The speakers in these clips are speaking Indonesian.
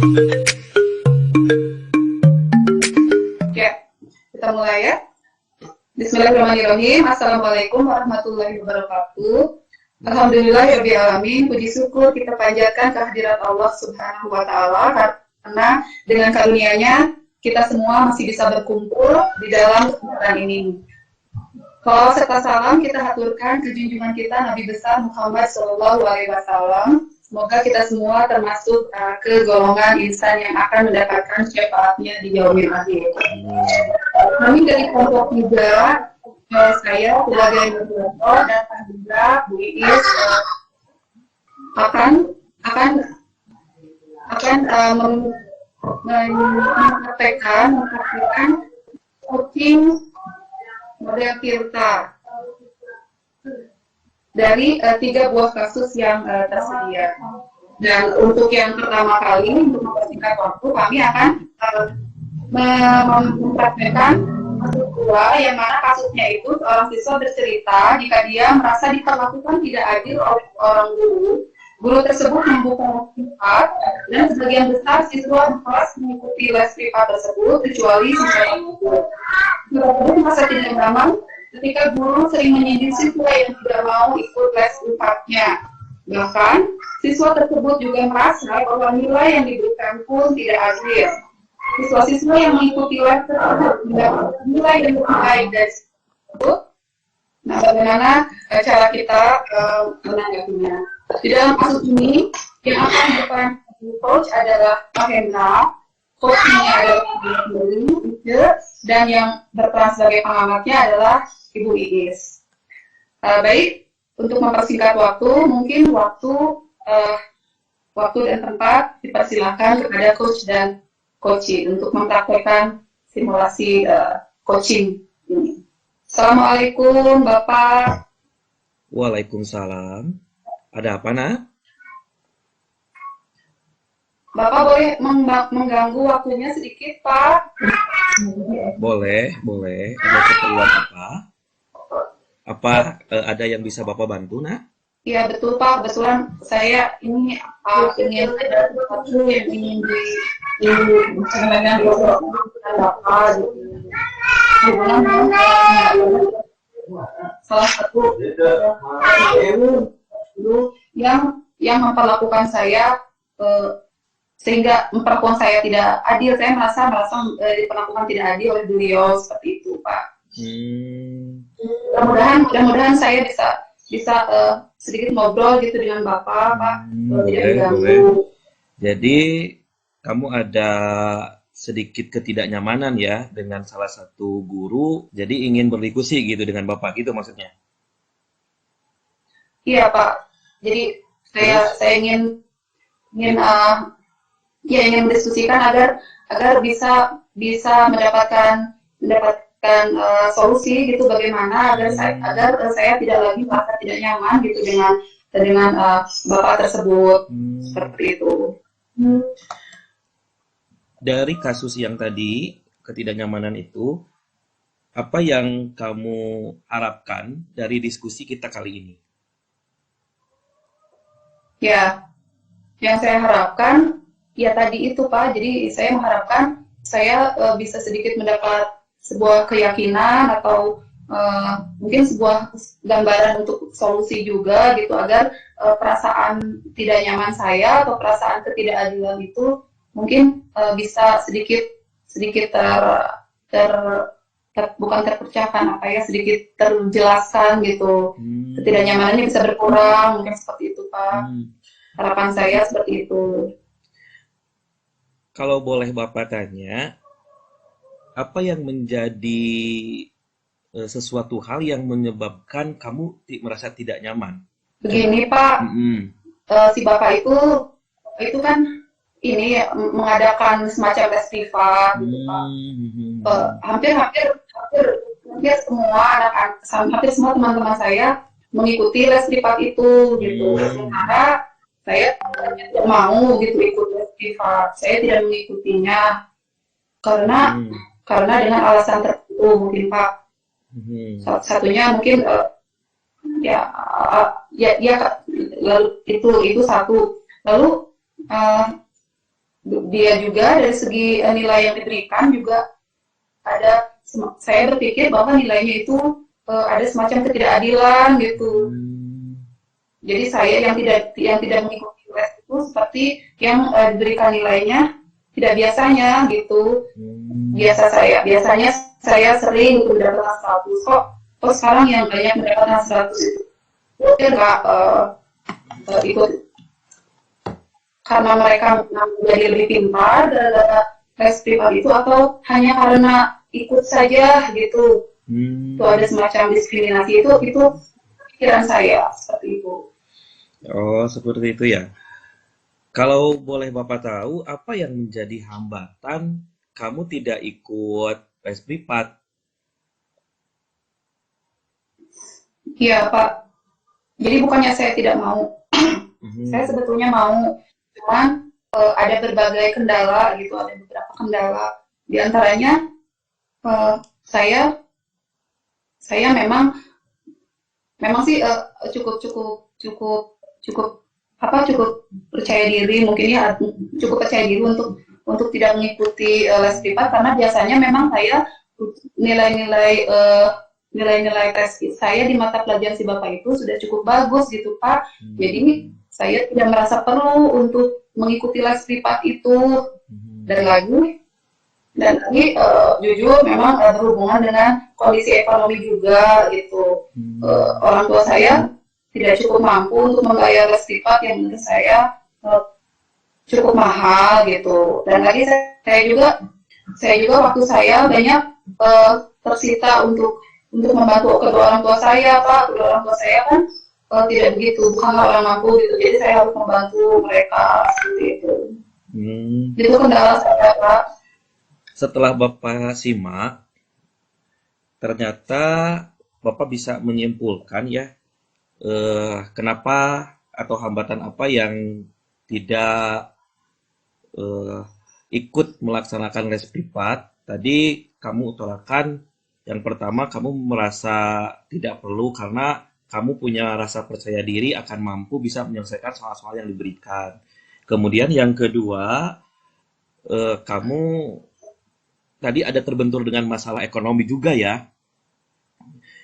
Oke, kita mulai ya. Bismillahirrahmanirrahim. Assalamualaikum warahmatullahi wabarakatuh. Alhamdulillahirabbil alamin. Puji syukur kita panjatkan kehadirat Allah Subhanahu wa taala karena dengan karunia-Nya kita semua masih bisa berkumpul di dalam kesempatan ini. Kalau serta salam kita haturkan ke junjungan kita Nabi besar Muhammad Shallallahu Alaihi Wasallam. Semoga kita semua termasuk ke golongan insan yang akan mendapatkan syafaatnya di yaumil akhir. Kami dari kelompok 3, saya sebagai moderator dan Pak Indra, Bu Iis akan mempraktikkan coaching model Tirta dari 3 buah kasus yang tersedia. Dan untuk yang pertama kali, untuk mempersingkat waktu, kami akan mempraktikkan kasus 2, yang mana kasusnya itu seorang siswa bercerita jika dia merasa diperlakukan tidak adil oleh orang guru. Guru tersebut membuka privat dan sebagian besar siswa di kelas mengikuti les privat tersebut kecuali siswa tersebut. Kemudian merasa tidak nyaman ketika guru sering menyindir siswa yang tidak mau ikut les privatnya. Bahkan siswa tersebut juga merasa bahwa nilai yang diberikan pun tidak adil. Siswa-siswa yang mengikuti les tersebut mendapatkan nilai yang lebih baik dari tersebut. Nah, bagaimana cara kita menanggapinya? Di dalam kasus ini, yang akan dilakukan coach adalah Pak Hendra, coachnya adalah Ibu Ike, dan yang berperan sebagai pengamatnya adalah Ibu Iis. Baik, untuk mempersingkat waktu, mungkin waktu dan tempat dipersilakan kepada coach dan coachee untuk mempraktekkan simulasi coaching ini. Assalamualaikum, Bapak. Waalaikumsalam. Ada apa, Nak? Bapak boleh mengganggu waktunya sedikit, Pak? Boleh. Ada keperluan apa? Apa ada yang bisa Bapak bantu, Nak? Iya, betul, Pak. Kebetulan saya ini ingin ada sesuatu yang ingin disampaikan kepada Bapak. Salah satu guru yang memperlakukan saya sehingga memperlakukan saya tidak adil. Saya merasa diperlakukan tidak adil oleh beliau seperti itu, Pak. Mudah-mudahan saya bisa sedikit ngobrol gitu dengan Bapak, Pak. Boleh. Jadi kamu ada sedikit ketidaknyamanan ya dengan salah satu guru, jadi ingin berdiskusi gitu dengan Bapak gitu maksudnya? Iya, Pak. Jadi saya ingin mendiskusikan agar bisa mendapatkan solusi gitu, bagaimana agar saya tidak lagi merasa tidak nyaman gitu dengan Bapak tersebut. Seperti itu. Dari kasus yang tadi ketidaknyamanan itu, apa yang kamu harapkan dari diskusi kita kali ini? Ya, yang saya harapkan ya tadi itu, Pak. Jadi saya mengharapkan saya bisa sedikit mendapat sebuah keyakinan atau mungkin sebuah gambaran untuk solusi juga gitu, agar perasaan tidak nyaman saya atau perasaan ketidakadilan itu mungkin bisa sedikit bukan terpecahkan, sedikit terjelaskan gitu. Ketidaknyamanannya bisa berkurang, mungkin seperti itu, Pak. Harapan saya seperti itu. Kalau boleh Bapak tanya, apa yang menjadi sesuatu hal yang menyebabkan kamu merasa tidak nyaman? Begini, Pak, si Bapak itu kan ini mengadakan semacam tes privat gitu, Pak. Hampir semua hampir semua teman-teman saya mengikuti les privat itu gitu. Sementara saya tidak mau gitu ikut les privat. Saya tidak mengikutinya karena dengan alasan tertentu mungkin, Pak. Salah satunya mungkin lalu itu satu. Lalu dia juga dari segi nilai yang diberikan juga ada, saya berpikir bahwa nilainya itu ada semacam ketidakadilan gitu. Jadi saya yang tidak mengikuti les itu seperti yang diberikan nilainya tidak biasanya gitu. Biasanya saya sering gitu mendapatkan 100, kok sekarang yang banyak mendapatkan 100 itu mungkin nggak ikut karena mereka menjadi lebih pintar dari les privat itu, atau hanya karena ikut saja gitu. Itu ada semacam diskriminasi, itu pikiran saya seperti itu. Oh, seperti itu ya. Kalau boleh Bapak tahu, apa yang menjadi hambatan kamu tidak ikut les privat? Iya, Pak. Jadi bukannya saya tidak mau, saya sebetulnya mau, cuman ada berbagai kendala gitu, ada beberapa kendala. Di antaranya saya memang sih cukup percaya diri, mungkin ya cukup percaya diri untuk tidak mengikuti les privat, karena biasanya memang saya nilai-nilai nilai-nilai tes saya di mata pelajaran si Bapak itu sudah cukup bagus gitu, Pak. Jadi saya tidak merasa perlu untuk mengikuti les privat itu. Dan lagi jujur memang berhubungan dengan kondisi ekonomi juga gitu. Orang tua saya tidak cukup mampu untuk membayar les privat yang menurut saya cukup mahal gitu. Dan lagi saya juga waktu saya banyak tersita untuk membantu kedua orang tua saya, Pak. Kedua orang tua saya kan tidak begitu, bukanlah orang mampu gitu. Jadi saya harus membantu mereka seperti itu. Itu kendala saya, Pak. Setelah Bapak simak, ternyata Bapak bisa menyimpulkan ya, kenapa atau hambatan apa yang tidak ikut melaksanakan les privat. Tadi kamu utarakan yang pertama, kamu merasa tidak perlu karena kamu punya rasa percaya diri akan mampu bisa menyelesaikan soal-soal yang diberikan. Kemudian yang kedua, kamu tadi ada terbentur dengan masalah ekonomi juga ya.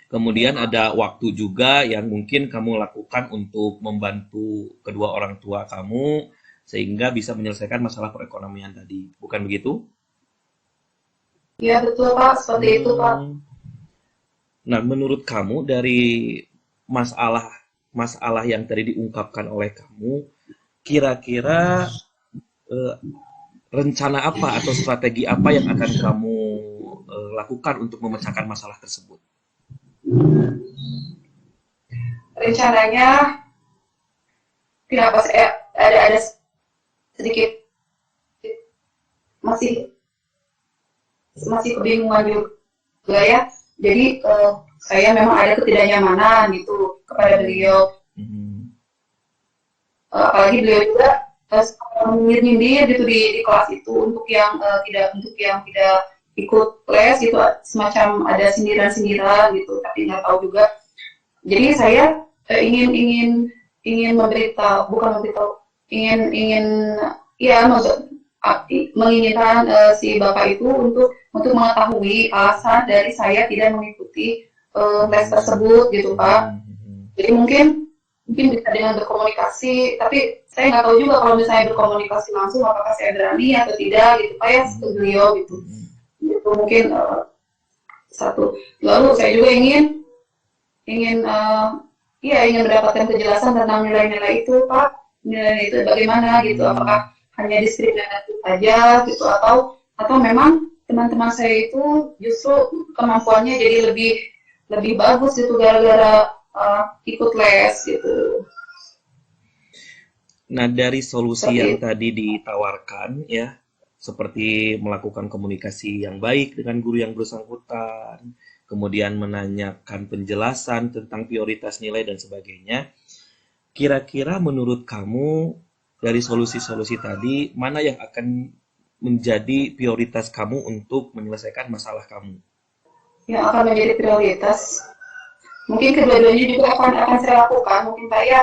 Kemudian ada waktu juga yang mungkin kamu lakukan untuk membantu kedua orang tua kamu sehingga bisa menyelesaikan masalah perekonomian tadi. Bukan begitu? Iya betul, Pak, seperti itu, Pak. Nah, menurut kamu dari masalah yang tadi diungkapkan oleh kamu, kira-kira rencana apa atau strategi apa yang akan kamu lakukan untuk memecahkan masalah tersebut? Rencananya kenapa saya ada sedikit masih kebingungan juga ya. Jadi saya memang ada ketidaknyamanan gitu kepada beliau. Apalagi beliau juga nyindir gitu di kelas itu untuk yang tidak ikut les gitu, semacam ada sindiran-sindiran gitu, tapi nggak tahu juga. Jadi saya ingin menginginkan si Bapak itu untuk mengetahui alasan dari saya tidak mengikuti les tersebut gitu, Pak. Jadi mungkin bisa dengan berkomunikasi, tapi saya nggak tahu juga kalau misalnya berkomunikasi langsung apakah saya berani atau tidak gitu, Pak, ya, ke beliau gitu. Itu mungkin satu. Lalu saya juga ingin mendapatkan kejelasan tentang nilai-nilai itu, Pak. Nilai itu bagaimana gitu, apakah hanya diskriminatif saja gitu, atau memang teman-teman saya itu justru kemampuannya jadi lebih bagus gitu gara-gara ikut les gitu. Nah, dari solusi yang tadi ditawarkan ya, seperti melakukan komunikasi yang baik dengan guru yang bersangkutan, kemudian menanyakan penjelasan tentang prioritas nilai dan sebagainya. Kira-kira menurut kamu dari solusi-solusi tadi, mana yang akan menjadi prioritas kamu untuk menyelesaikan masalah kamu? Yang akan menjadi prioritas, mungkin kedua-duanya juga akan saya lakukan, mungkin Pak ya.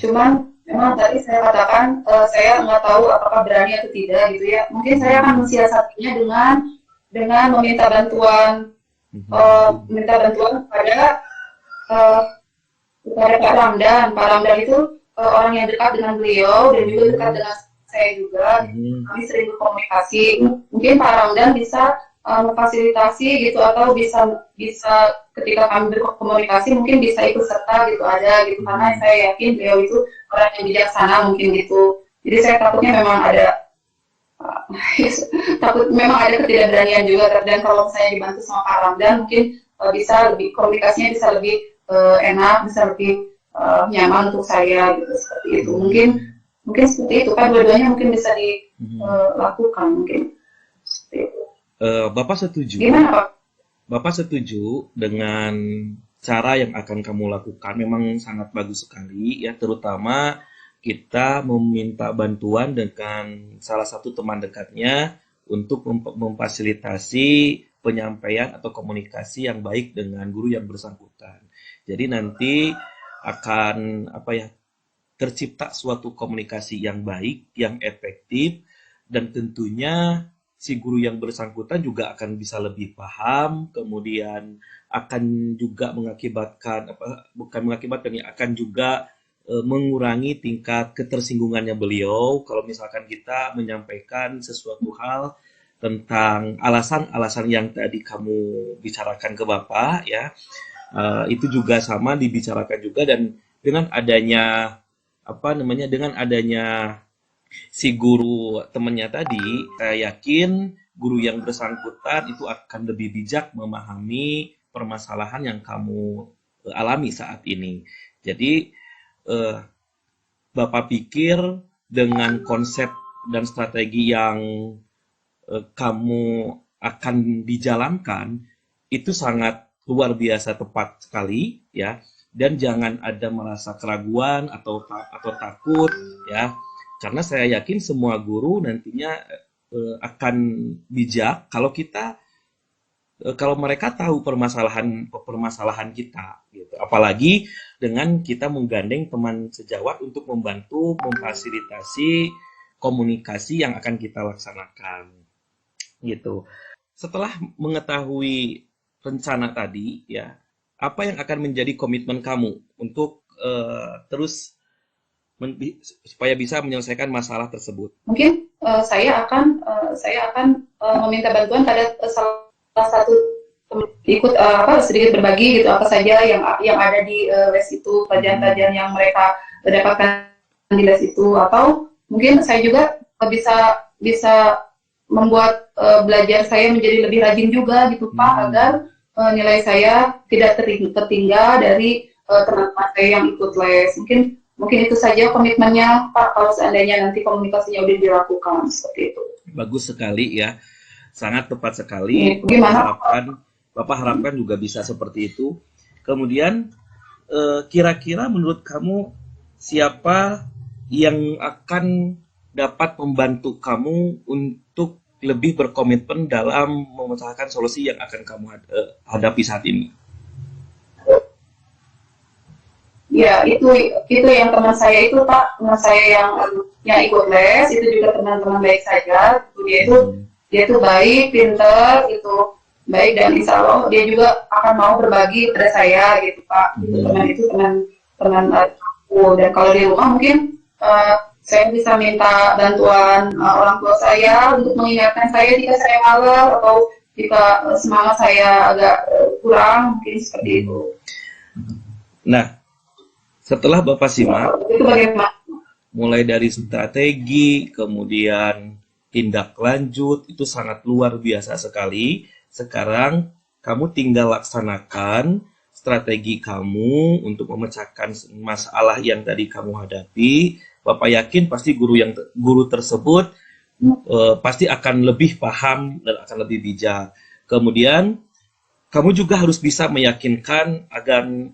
Cuman memang tadi saya katakan saya nggak tahu apakah berani atau tidak gitu ya. Mungkin saya akan mensiasatinya dengan meminta bantuan eh, kepada Pak Ramdan. Pak Ramdan itu orang yang dekat dengan beliau dan juga dekat dengan saya juga. Kami sering berkomunikasi. Mungkin Pak Ramdan bisa memfasilitasi gitu, atau bisa ketika kami berkomunikasi mungkin bisa ikut serta gitu, ada gitu, karena saya yakin beliau itu orang yang bijaksana mungkin gitu. Jadi saya takutnya memang ada takut memang ada ketidakberanian juga, dan kalau saya dibantu sama Pak Ramdan mungkin bisa lebih, komunikasinya bisa lebih enak, bisa lebih nyaman untuk saya gitu, seperti itu. Mungkin seperti itu kan, dua-duanya mungkin bisa dilakukan mungkin seperti itu. Bapak setuju? Gimana Pak? Bapak setuju dengan cara yang akan kamu lakukan? Memang sangat bagus sekali ya, terutama kita meminta bantuan dengan salah satu teman dekatnya untuk memfasilitasi penyampaian atau komunikasi yang baik dengan guru yang bersangkutan. Jadi nanti akan tercipta suatu komunikasi yang baik, yang efektif, dan tentunya si guru yang bersangkutan juga akan bisa lebih paham, kemudian akan juga akan juga mengurangi tingkat ketersinggungannya beliau kalau misalkan kita menyampaikan sesuatu hal tentang alasan-alasan yang tadi kamu bicarakan ke Bapak ya. Itu juga sama dibicarakan juga, dan dengan adanya si guru temannya tadi, saya yakin guru yang bersangkutan itu akan lebih bijak memahami permasalahan yang kamu alami saat ini. Jadi Bapak pikir dengan konsep dan strategi yang kamu akan dijalankan itu sangat luar biasa tepat sekali ya, dan jangan ada merasa keraguan atau takut ya. Karena saya yakin semua guru nantinya akan bijak kalau mereka tahu permasalahan kita, gitu. Apalagi dengan kita menggandeng teman sejawat untuk membantu memfasilitasi komunikasi yang akan kita laksanakan, gitu. Setelah mengetahui rencana tadi, ya, apa yang akan menjadi komitmen kamu untuk terus supaya bisa menyelesaikan masalah tersebut? Mungkin saya akan meminta bantuan pada salah satu teman, ikut sedikit berbagi gitu apa saja yang ada di les itu, pelajaran-pelajaran yang mereka dapatkan di les itu, atau mungkin saya juga bisa membuat belajar saya menjadi lebih rajin juga gitu Pak, agar nilai saya tidak tertinggal dari teman-teman saya yang ikut les. Mungkin itu saja komitmennya Pak, kalau seandainya nanti komunikasinya udah dilakukan seperti itu. Bagus sekali ya, sangat tepat sekali. Gimana? Bapak harapkan juga bisa seperti itu. Kemudian kira-kira menurut kamu siapa yang akan dapat membantu kamu untuk lebih berkomitmen dalam memecahkan solusi yang akan kamu hadapi saat ini? Ya, itu yang teman saya itu Pak, teman saya yang ikut les itu juga teman-teman baik saja. Dia itu baik, pintar, gitu, baik, dan insya Allah dia juga akan mau berbagi pada saya gitu Pak. Teman aku, dan kalau di rumah mungkin saya bisa minta bantuan orang tua saya untuk mengingatkan saya jika saya malas atau jika semangat saya agak kurang, mungkin seperti itu. Nah, setelah Bapak simak, mulai dari strategi, kemudian tindak lanjut, itu sangat luar biasa sekali. Sekarang kamu tinggal laksanakan strategi kamu untuk memecahkan masalah yang tadi kamu hadapi. Bapak yakin pasti guru tersebut pasti akan lebih paham dan akan lebih bijak. Kemudian kamu juga harus bisa meyakinkan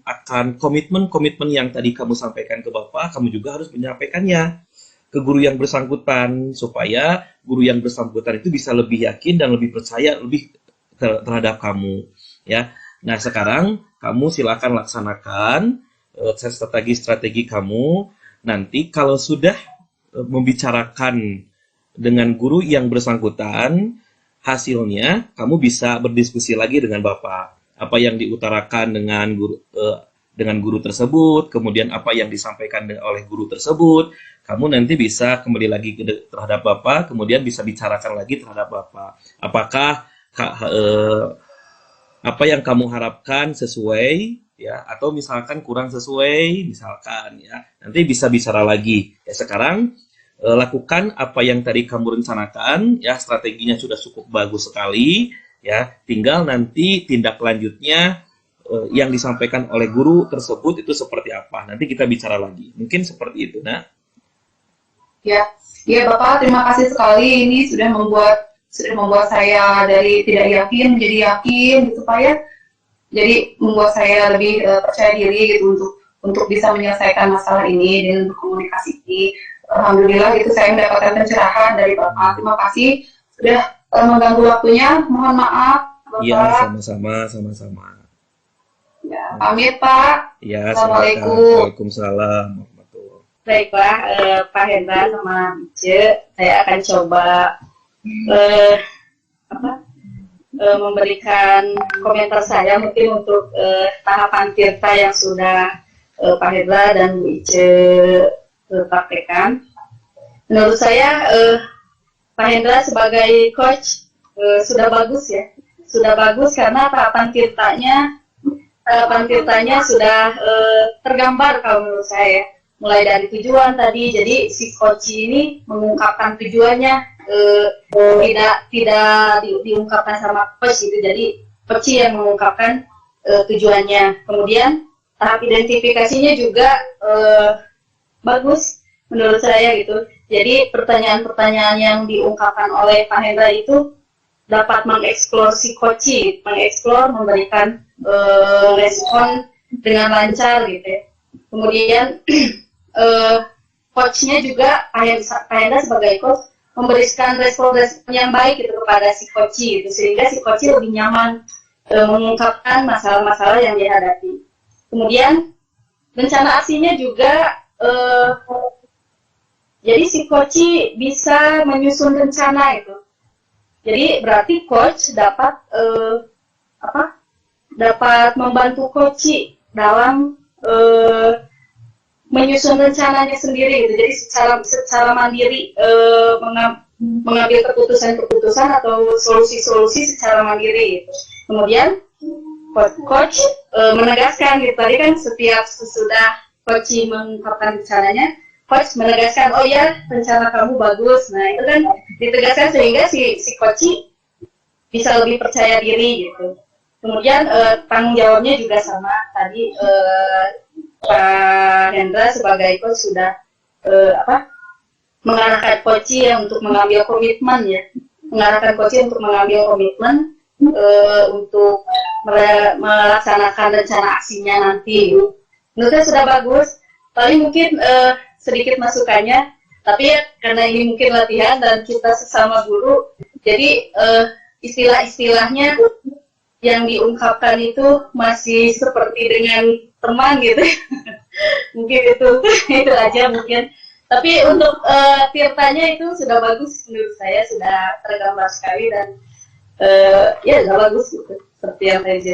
akan komitmen-komitmen yang tadi kamu sampaikan ke Bapak, kamu juga harus menyampaikannya ke guru yang bersangkutan, supaya guru yang bersangkutan itu bisa lebih yakin dan lebih percaya terhadap kamu. Ya. Nah, sekarang kamu silakan laksanakan strategi kamu. nanti kalau sudah membicarakan dengan guru yang bersangkutan, hasilnya kamu bisa berdiskusi lagi dengan Bapak. Apa yang diutarakan dengan guru tersebut, kemudian apa yang disampaikan oleh guru tersebut, kamu nanti bisa kembali lagi terhadap Bapak, kemudian bisa bicarakan lagi terhadap Bapak. Apakah apa yang kamu harapkan sesuai, ya, atau misalkan kurang sesuai, misalkan, ya, nanti bisa bicara lagi. Ya, sekarang lakukan apa yang tadi kamu rencanakan, ya, strateginya sudah cukup bagus sekali, ya, tinggal nanti tindak lanjutnya yang disampaikan oleh guru tersebut itu seperti apa. Nanti kita bicara lagi. Mungkin seperti itu, nah. Ya, ya Bapak, terima kasih sekali. Ini sudah membuat saya dari tidak yakin menjadi yakin, gitu Pak ya. Jadi membuat saya lebih percaya diri gitu untuk bisa menyelesaikan masalah ini dan berkomunikasi. Alhamdulillah itu saya mendapatkan pencerahan dari Bapak. Terima kasih sudah mengganggu waktunya. Mohon maaf Bapak. Iya, sama-sama. Ya, pamit Pak. Ya, Assalamualaikum. Waalaikumsalam. Baik Pak, Pak Hendra sama Ice, saya akan coba memberikan komentar saya mungkin untuk tahapan tirta yang sudah Pak Hendra dan Bu Ice praktekkan. Menurut saya Pak Hendra sebagai coach sudah bagus ya, sudah bagus karena tahapan tirtanya sudah tergambar kalau menurut saya. Mulai dari tujuan tadi, jadi si coach ini mengungkapkan tujuannya tidak diungkapkan sama coach gitu, jadi coach yang mengungkapkan tujuannya. Kemudian tahap identifikasinya juga bagus menurut saya gitu. Jadi pertanyaan-pertanyaan yang diungkapkan oleh Pak Hendra itu dapat mengeksplor si coach, memberikan respon dengan lancar gitu ya. Kemudian coachnya juga Pak Hendra sebagai coach memberikan respon yang baik gitu kepada si coach gitu, sehingga si coach lebih nyaman mengungkapkan masalah-masalah yang dihadapi. Kemudian rencana aksinya juga jadi si coach bisa menyusun rencana itu. Jadi berarti coach dapat dapat membantu coach dalam menyusun rencananya sendiri gitu. Jadi secara mandiri mengambil keputusan atau solusi-solusi secara mandiri gitu. Kemudian coach menegaskan gitu. Tadi kan setiap sesudah coach mengungkapkan rencananya, coach menegaskan, oh ya rencana kamu bagus. Nah itu kan ditegaskan sehingga si coach bisa lebih percaya diri gitu. Kemudian tanggung jawabnya juga sama. Tadi Pak Hendra sebagai coach sudah mengarahkan coach untuk mengambil komitmen ya, untuk melaksanakan rencana aksinya nanti. Menurut saya sudah bagus. Paling mungkin sedikit masukannya, tapi ya karena ini mungkin latihan dan kita sesama guru, jadi istilah-istilahnya yang diungkapkan itu masih seperti dengan teman gitu. Mungkin itu aja mungkin. Tapi untuk tirtanya itu sudah bagus menurut saya, sudah tergambar sekali dan ya sudah bagus gitu, seperti yang tadi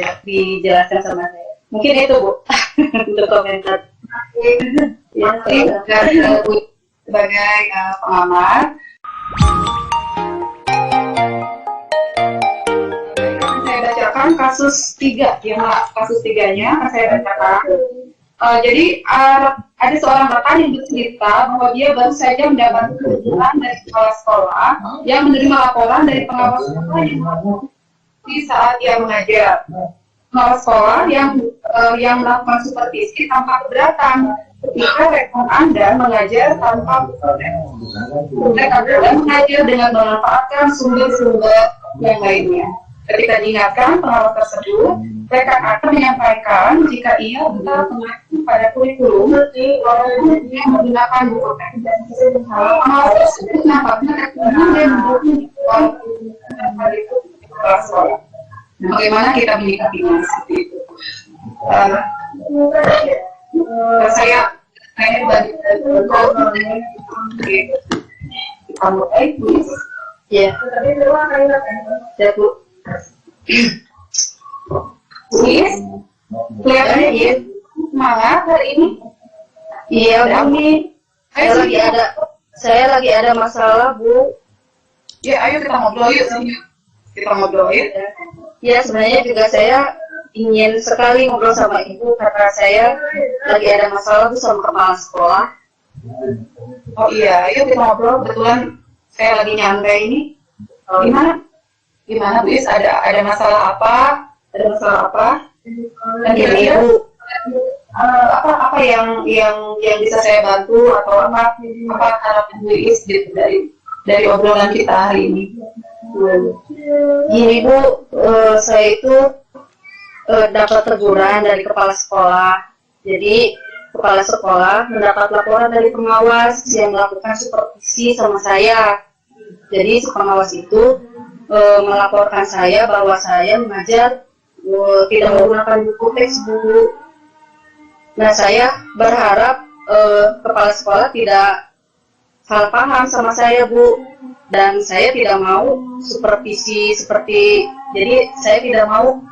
dijelaskan sama saya. Mungkin itu Bu untuk komentar. Ya, sebagai pengamat. Kasus 3, yang kasus 3-nya saya bacakan. Jadi ada seorang rekan yang bercerita bahwa dia baru saja mendapat kunjungan dari kepala sekolah yang menerima laporan dari pengawas sekolah di saat dia mengajar. Pengawas sekolah yang melakukan supervisi tanpa keberatan ketika rektor Anda mengajar tanpa Anda mengajar dengan memanfaatkan sumber-sumber yang lainnya. Ketika diingatkan pengawas tersebut, rekan akan menyampaikan jika ia tetap mengacu pada kurikulum yang menggunakan buku teks. Pengawas tersebut nampaknya terkendung dan mendukung sekolah. Bagaimana kita menyikapinya seperti itu? Saya Kayak bagi kita mulai, please. Ya, ya Bu. Please, kelihatannya Iya, semangat hari ini. iya Bu nih. Saya lagi ada masalah Bu. Ya, ayo kita ngobrol yuk. Sini. Kita ngobrol yuk. Ya, sebenarnya juga saya ingin sekali ngobrol sama Ibu karena saya lagi ada masalah Bu sama kepala sekolah. Oh iya, ayo kita ngobrol. Kebetulan saya lagi nyantai ini. Gimana? Gimana, Bu Is? Ada masalah apa? Ada masalah apa? Dan kira-kira apa yang bisa saya bantu atau apa harapan Bu Is dari obrolan kita hari ini? Gini Bu, saya itu dapat teguran dari kepala sekolah. Jadi kepala sekolah mendapat laporan dari pengawas yang melakukan supervisi sama saya. Jadi si pengawas itu melaporkan saya bahwa saya mengajar tidak menggunakan buku teks Bu. Nah, saya berharap kepala sekolah tidak salah paham sama saya Bu, dan saya tidak mau supervisi jadi saya tidak mau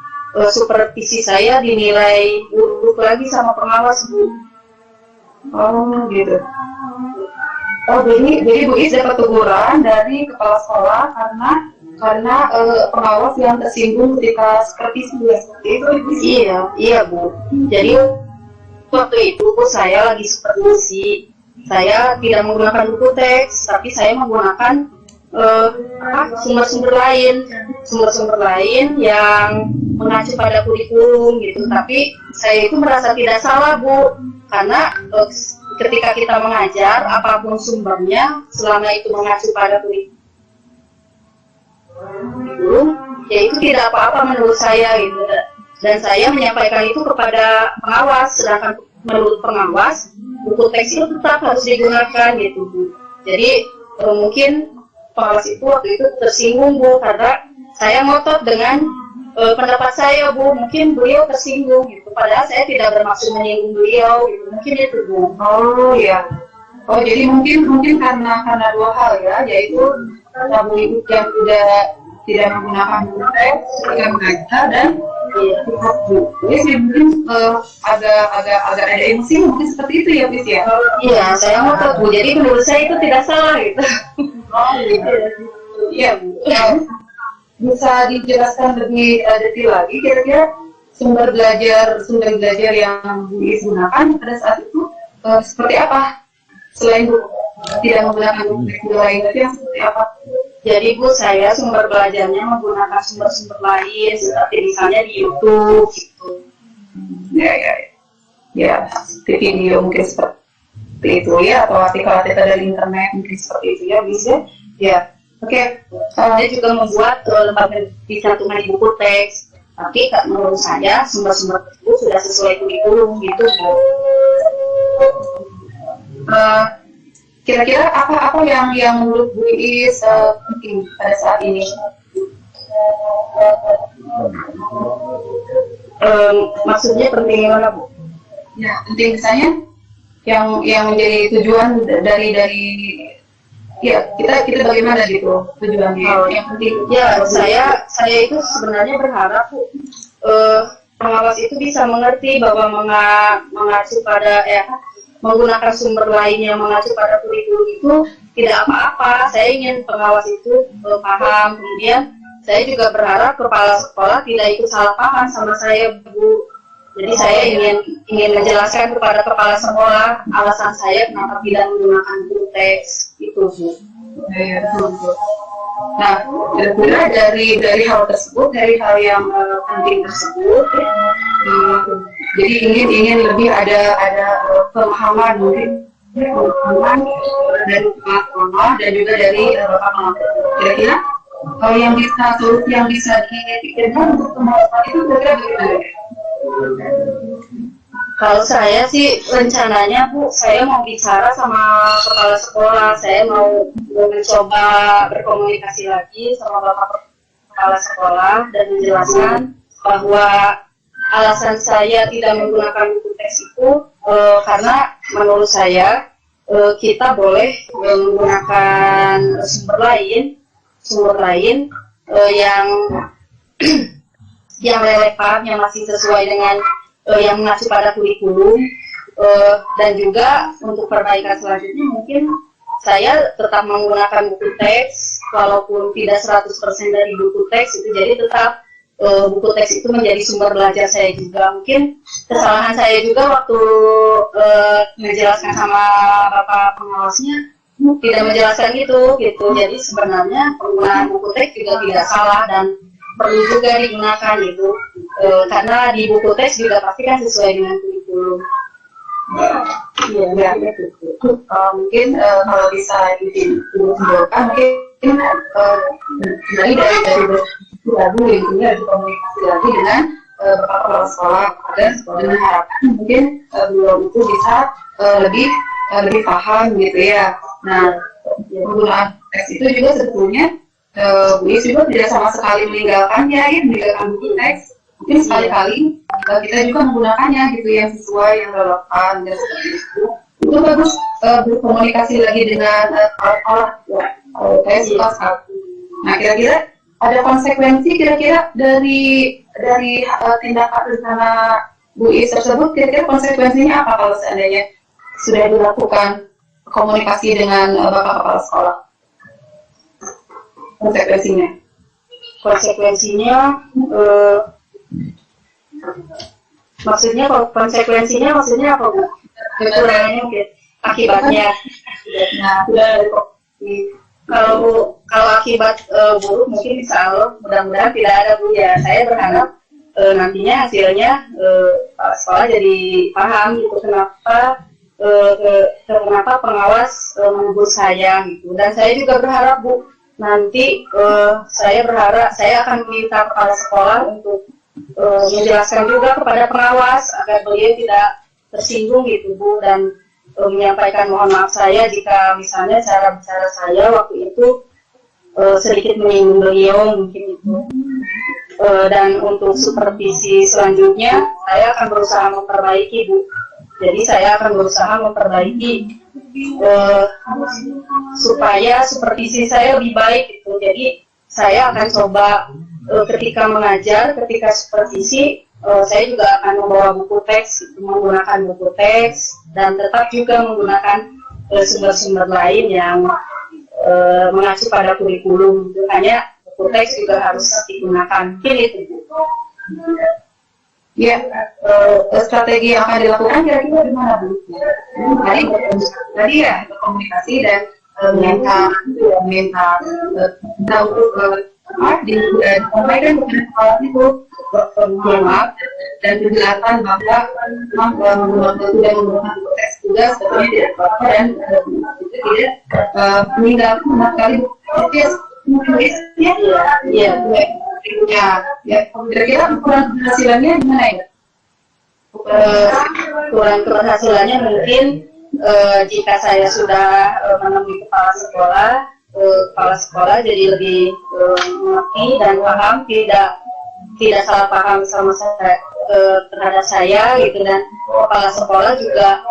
supervisi saya dinilai buruk lagi sama pengawas Bu. Oh gitu. Oh jadi Bu Is dapat teguran dari kepala sekolah karena pengawas yang tersinggung ketika supervisi seperti itu. Iya Bu. Jadi waktu itu Bu saya lagi supervisi. Saya tidak menggunakan buku teks, tapi saya menggunakan sumber-sumber lain yang mengacu pada kurikulum gitu. Tapi saya itu merasa tidak salah Bu, karena ketika kita mengajar apapun sumbernya, selama itu mengacu pada kurikulum, ya itu tidak apa-apa menurut saya gitu. Dan saya menyampaikan itu kepada pengawas, sedangkan menurut pengawas buku teks itu tetap harus digunakan gitu Bu. Jadi mungkin pengawas itu waktu itu tersinggung Bu, karena saya ngotot dengan pendapat saya Bu. Mungkin beliau tersinggung gitu, padahal saya tidak bermaksud menyinggung beliau gitu. Mungkin itu Bu. Oh iya. Oh jadi mungkin karena dua hal ya, yaitu karena Bu Ibu yang tidak menggunakan buku teks ketika mengajar, dan jadi mungkin agak ada emosi mungkin seperti itu ya Bis ya. Iya, saya ngotot Bu. Jadi menurut saya itu tidak salah gitu. Oh gitu. Iya Bu. Bisa dijelaskan lebih detail lagi kira-kira sumber belajar yang Bu Is gunakan pada saat itu seperti apa? Selain Bu tidak menggunakan buku teks lain, tapi yang seperti apa? Jadi Bu, saya sumber belajarnya menggunakan sumber-sumber lain seperti misalnya di YouTube gitu. Ya, seperti video mungkin seperti itu ya, atau artikel-artikel dari internet mungkin seperti itu ya, bisa ya. Oke. Saya juga membuat lembaga cantuman di buku teks, tapi menurut saya sumber-sumber tersebut sudah sesuai kurikulum gitu Bu. Kira-kira apa yang menurut Bu Is penting pada saat ini? Maksudnya penting mana Bu? Ya, penting misalnya yang menjadi tujuan dari ya kita bagaimana gitu tujuannya yang penting. Ya, saya itu sebenarnya berharap Bu, pengawas itu bisa mengerti bahwa mengacu pada menggunakan sumber lain yang mengacu pada kurikulum itu tidak apa-apa. Saya ingin pengawas itu paham. Kemudian saya juga berharap kepala sekolah tidak ikut salah paham sama saya Bu. Jadi saya ingin menjelaskan kepada kepala sekolah alasan saya kenapa tidak menggunakan buku teks itu Bu. Betul. Nah, kira-kira dari hal tersebut, dari hal yang penting tersebut, jadi ingin lebih ada pemahaman mungkin pemahaman dari sekolah dan juga dari pengawas. Kira-kira solusi yang bisa dipikirkan untuk pemahaman itu kira-kira bagaimana? Kalau saya sih rencananya Bu, saya mau bicara sama kepala sekolah, saya mau mencoba berkomunikasi lagi sama Bapak Kepala Sekolah dan menjelaskan bahwa alasan saya tidak menggunakan buku teks itu karena menurut saya kita boleh menggunakan sumber lain yang yang relevan, yang masih sesuai dengan yang mengacu pada kurikulum, dan juga untuk perbaikan selanjutnya mungkin saya tetap menggunakan buku teks walaupun tidak 100% dari buku teks itu, jadi tetap buku teks itu menjadi sumber belajar saya juga. Mungkin kesalahan saya juga waktu menjelaskan sama Bapak pengawasnya tidak menjelaskan gitu. Jadi sebenarnya penggunaan buku teks juga tidak salah dan perlu juga digunakan gitu, karena di buku teks juga pasti kan sesuai dengan kurikulum. Iya, mungkin kalau bisa disimpulkan mungkin dari lagu intinya ada komunikasi lagi dengan bapak kepala sekolah dan dengan harapan mungkin beliau itu bisa lebih paham gitu ya. Nah, penggunaan teks itu juga sebetulnya Bu Is juga tidak sama sekali meninggalkan buku teks. Mungkin sekali-kali kita juga menggunakannya gitu yang sesuai, yang relevan dan seperti itu. Itu bagus berkomunikasi lagi dengan orang tua. Saya suka sekali. Nah, kira-kira ada konsekuensi kira-kira dari tindakan rencana Bu Is tersebut, kira-kira konsekuensinya apa kalau seandainya sudah dilakukan komunikasi dengan Bapak Kepala Sekolah? Konsekuensinya maksudnya apa Bu? Kekurangannya mungkin akibatnya. Kalau akibat buruk mungkin insya Allah mudah-mudahan tidak ada Bu ya. Saya berharap nantinya hasilnya sekolah jadi paham gitu kenapa pengawas menegur saya gitu. Dan saya juga berharap Bu, nanti saya akan meminta kepala sekolah untuk menjelaskan juga kepada pengawas agar beliau tidak tersinggung gitu Bu, dan menyampaikan mohon maaf saya jika misalnya cara bicara saya waktu itu sedikit menyinggung beliau mungkin itu. Dan untuk supervisi selanjutnya saya akan berusaha memperbaiki Bu. Jadi saya akan berusaha memperbaiki supaya supervisi saya lebih baik gitu. Jadi saya akan coba ketika mengajar, ketika supervisi, saya juga akan membawa buku teks, menggunakan buku teks, dan tetap juga menggunakan sumber-sumber lain yang mengacu pada kurikulum. Hanya buku teks juga harus digunakan. Pilih itu. Ya, strategi yang akan dilakukan kira-kira gimana Bu? Tadi ya komunikasi dan minta untuk disampaikan kepada sekolah itu maaf dan penjelasan bahwa menggunakan teks juga sebetulnya tidak apa-apa dan itu tidak meninggalkan sama sekali ya kira-kira ukuran keberhasilannya gimana ya? Ukuran keberhasilannya mungkin jika saya sudah menemui kepala sekolah jadi lebih mengerti dan paham, tidak salah paham sama saya terhadap saya gitu, dan kepala sekolah juga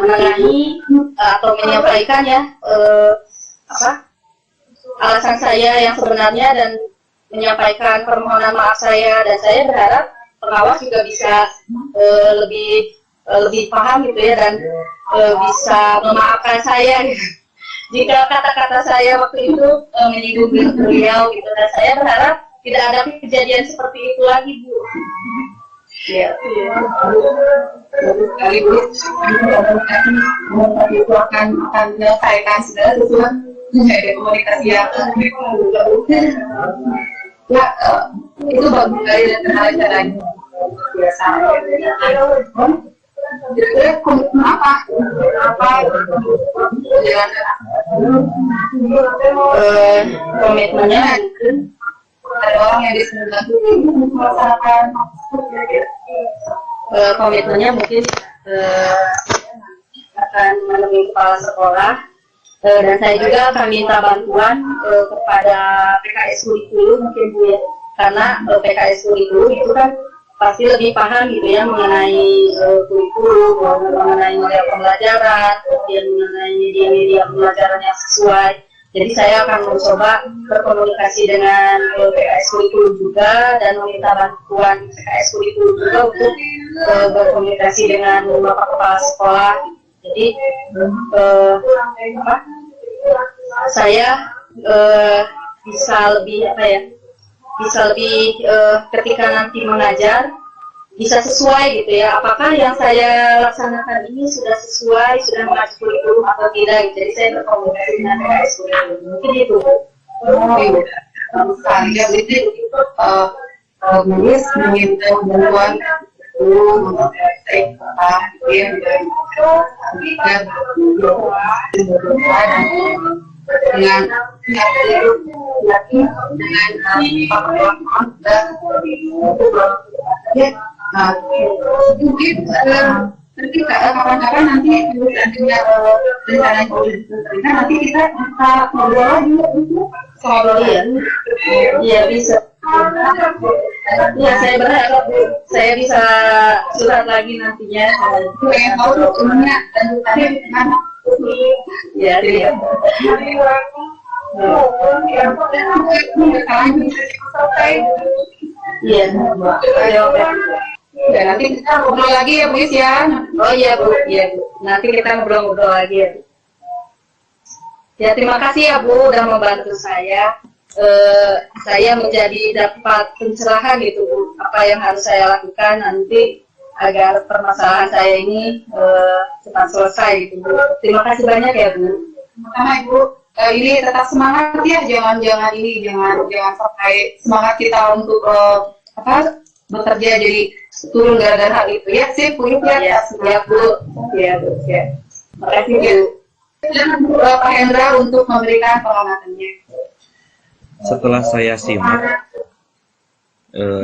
menengahi atau menyampaikan ya alasan saya yang sebenarnya dan menyampaikan permohonan maaf saya, dan saya berharap pengawas juga bisa lebih paham gitu ya, dan bisa memaafkan saya gitu. Jika kata-kata saya waktu itu menyinggung beliau gitu, dan saya berharap tidak ada kejadian seperti itu lagi Bu. Ya, sekali Bu, itu akan menyelesaikan segala sesuatu menjadi komunikasi yang ya itu bagus sekali dan caranya biasa. Kira-kira komitmen apa komitmennya ada orang yang disebut melaksanakan komitmennya mungkin akan menemui kepala sekolah, dan saya juga akan minta bantuan kepada PKS kurikulum mungkin Bu ya, karena PKS kurikulum itu kan pasti lebih paham gitu ya mengenai kurikulum, mengenai model pembelajaran, kemudian mengenai media-media pembelajaran yang sesuai. Jadi saya akan mencoba berkomunikasi dengan PKS kurikulum juga dan meminta bantuan PKS kurikulum juga untuk berkomunikasi dengan bapak kepala sekolah. Jadi saya bisa lebih ketika nanti mengajar bisa sesuai gitu ya, apakah yang saya laksanakan ini sudah sesuai, sudah mengacu kurikulum atau tidak gitu. Jadi saya berkomunikasi dengan PKS kurikulum, mungkin itu. Saya itu menulis meminta bantuan untuk dengan mungkin nanti kapan-kapan nanti rencana nanti kita ngobrol lagi soal iya bisa. Ya, saya berharap saya bisa surat lagi nantinya. Pengen tahu dokumennya lanjutannya gimana? Ya, iya. Iya. Ya, nanti kita ngobrol lagi ya, Bu ya. Oh iya, Bu. Iya, Bu. Nanti kita ngobrol-ngobrol lagi ya, Bu. Ya, terima kasih ya, Bu, udah membantu saya. Saya menjadi dapat pencerahan gitu, Bu, apa yang harus saya lakukan nanti agar permasalahan saya ini cepat selesai gitu, Bu. Terima kasih banyak ya, Bu. Sama Ibu, ini tetap semangat ya, jangan sampai semangat kita untuk bekerja jadi turun gara-gara hal itu ya, sih Bu ya. Ya, Bu. Ya, Bu. Ya. Terima kasih, Bu. Dan Pak Hendra untuk memberikan pengamatannya. Setelah saya simak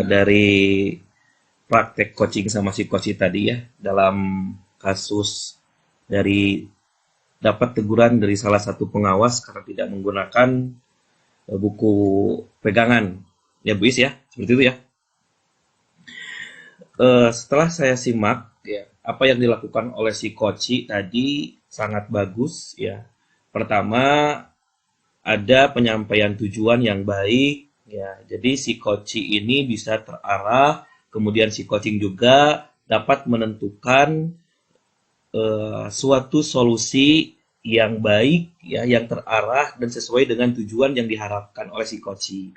dari praktek coaching sama si coach tadi ya, dalam kasus dari dapat teguran dari salah satu pengawas karena tidak menggunakan buku pegangan, ya Bu Is ya, seperti itu ya. Setelah saya simak ya, apa yang dilakukan oleh si coach tadi sangat bagus ya. Pertama, ada penyampaian tujuan yang baik ya. Jadi si coaching ini bisa terarah, kemudian si coaching juga dapat menentukan suatu solusi yang baik ya, yang terarah dan sesuai dengan tujuan yang diharapkan oleh si coaching.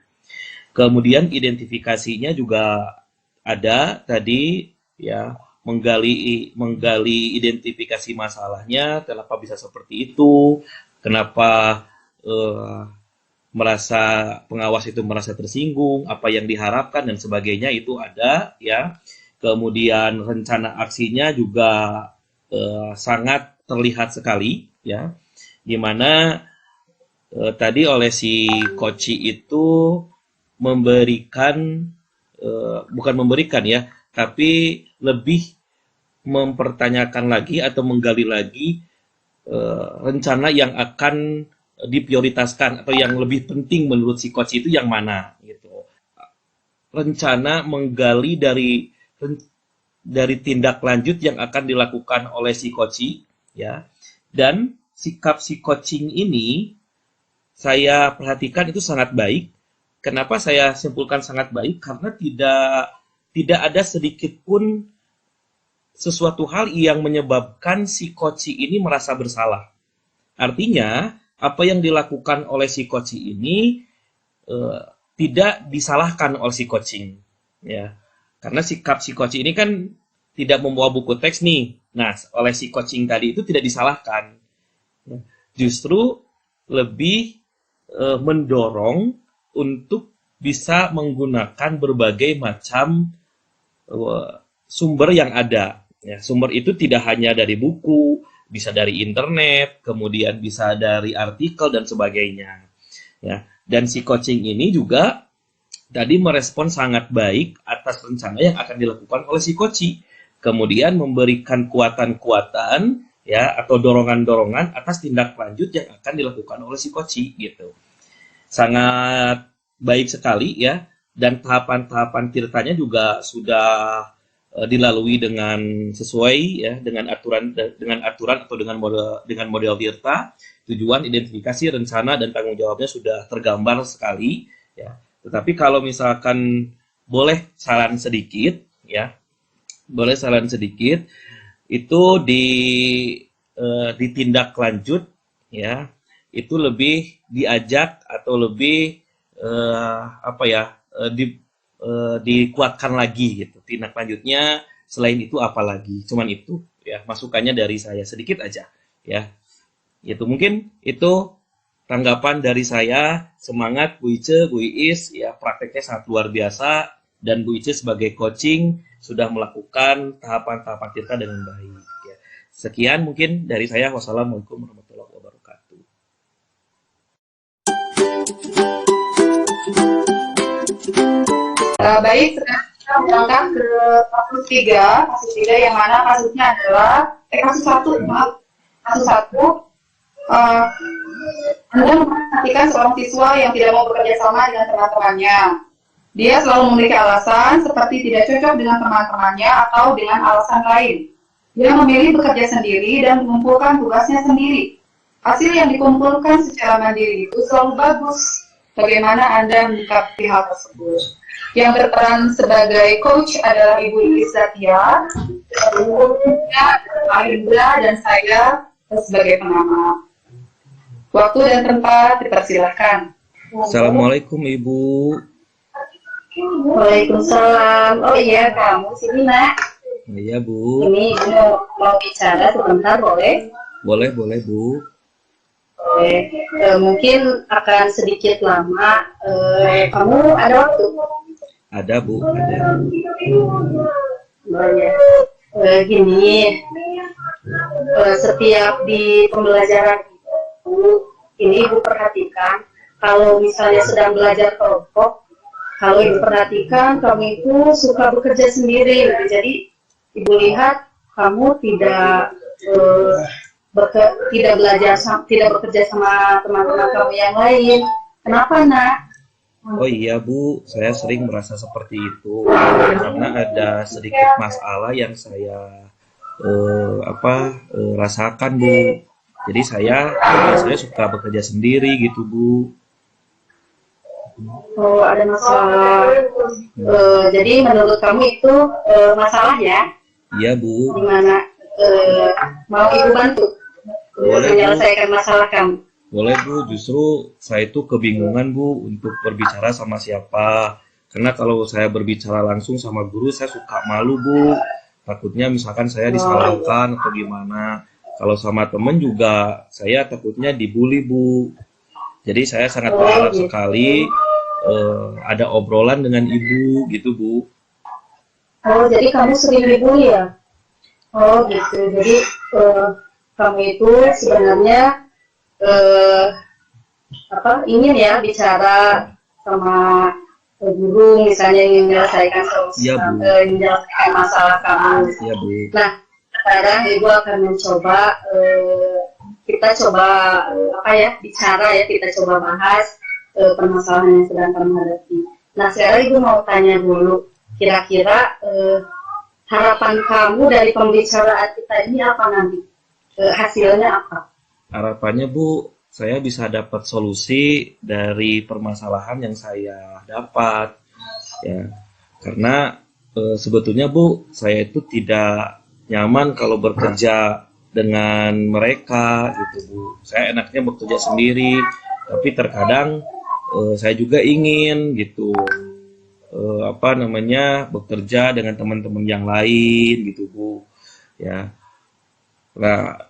Kemudian identifikasinya juga ada tadi ya, menggali identifikasi masalahnya, kenapa bisa seperti itu, kenapa pengawas itu merasa tersinggung, apa yang diharapkan dan sebagainya itu ada ya. Kemudian rencana aksinya juga sangat terlihat sekali ya, dimana tadi oleh si coach itu bukan memberikan ya, tapi lebih mempertanyakan lagi atau menggali lagi rencana yang akan diprioritaskan atau yang lebih penting menurut si coach itu yang mana gitu. Rencana menggali dari tindak lanjut yang akan dilakukan oleh si coach ya. Dan sikap si coaching ini saya perhatikan itu sangat baik. Kenapa saya simpulkan sangat baik? Karena tidak ada sedikit pun sesuatu hal yang menyebabkan si coach ini merasa bersalah. Artinya, apa yang dilakukan oleh si coach ini tidak disalahkan oleh si coaching, ya. Karena sikap si coach ini kan tidak membawa buku teks nih. Nah, oleh si coaching tadi itu tidak disalahkan. Justru lebih mendorong untuk bisa menggunakan berbagai macam sumber yang ada. Ya, sumber itu tidak hanya dari buku, bisa dari internet, kemudian bisa dari artikel dan sebagainya. Ya, dan si coaching ini juga tadi merespon sangat baik atas rencana yang akan dilakukan oleh si coach. Kemudian memberikan kuatan-kuatan ya atau dorongan-dorongan atas tindak lanjut yang akan dilakukan oleh si coach gitu. Sangat baik sekali ya. dan tahapan-tahapan tirtanya juga sudah dilalui dengan sesuai ya dengan aturan atau dengan model tirta. Tujuan, identifikasi, rencana, dan tanggung jawabnya sudah tergambar sekali ya. Tetapi kalau misalkan boleh saran sedikit ya, boleh saran sedikit, itu ditindak lanjut ya, itu lebih diajak atau lebih dikuatkan lagi gitu. Tindak lanjutnya selain itu apalagi, cuman itu ya masukannya dari saya sedikit aja ya. Itu mungkin itu tanggapan dari saya. Semangat Bu Ice, Bu Iis ya, prakteknya sangat luar biasa dan Bu Ice sebagai coaching sudah melakukan tahapan-tahapan tirta dengan baik ya. Sekian mungkin dari saya. Wassalamualaikum warahmatullahi wabarakatuh. Baik, sekarang kita berangkat ke kasus 3 yang mana kasusnya adalah kasus 1, maaf, kasus 1. Anda memperhatikan seorang siswa yang tidak mau bekerja sama dengan teman-temannya. Dia selalu memiliki alasan seperti tidak cocok dengan teman-temannya atau dengan alasan lain. Dia memilih bekerja sendiri dan mengumpulkan tugasnya sendiri. Hasil yang dikumpulkan secara mandiri itu selalu bagus. Bagaimana Anda menyikapi hal tersebut? Yang berperan sebagai coach adalah Ibu Iis Zakia, Aindra, dan saya sebagai pengamat. Waktu dan tempat dipersilahkan. Assalamualaikum Ibu. Waalaikumsalam. Oh iya, kamu sini nak. Iya Bu. Ini mau bicara sebentar, boleh? Boleh Bu. Boleh. Mungkin akan sedikit lama. Kamu ada waktu? Ada Bu, ada. Oh ya. Gini, setiap di pembelajaran ini Ibu perhatikan, kalau misalnya sedang belajar kelompok, kalau Ibu perhatikan kamu itu suka bekerja sendiri, gitu. Jadi Ibu lihat kamu tidak bekerja sama teman-teman kamu yang lain. Kenapa nak? Oh iya Bu, saya sering merasa seperti itu karena ada sedikit masalah yang saya rasakan Bu. Jadi saya suka bekerja sendiri gitu Bu. Oh, ada masalah. Jadi menurut kamu itu masalah ya? Iya Bu. Gimana? Mau Ibu bantu menyelesaikan masalah kamu? Boleh Bu, justru saya itu kebingungan Bu untuk berbicara sama siapa. Karena kalau saya berbicara langsung sama guru, saya suka malu Bu. Takutnya misalkan saya disalahkan atau gimana. Kalau sama temen juga saya takutnya dibully Bu. Jadi saya sangat berharap sekali ada obrolan dengan Ibu gitu Bu. Oh, jadi kamu sering dibully ya? Oh gitu, jadi kamu itu sebenarnya ingin ya bicara sama guru, misalnya ingin menyelesaikan menyelesaikan masalah kamu. Iya Bu. Nah, sekarang Ibu akan mencoba kita coba bicara ya, kita coba bahas permasalahan yang sedang kamu hadapi. Nah, sekarang Ibu mau tanya dulu, kira-kira harapan kamu dari pembicaraan kita ini apa nanti? Hasilnya apa? Harapannya Bu, saya bisa dapat solusi dari permasalahan yang saya dapat. Ya, karena sebetulnya Bu, saya itu tidak nyaman kalau bekerja dengan mereka gitu Bu. Saya enaknya bekerja sendiri, tapi terkadang saya juga ingin gitu bekerja dengan teman-teman yang lain gitu Bu. Ya. Nah,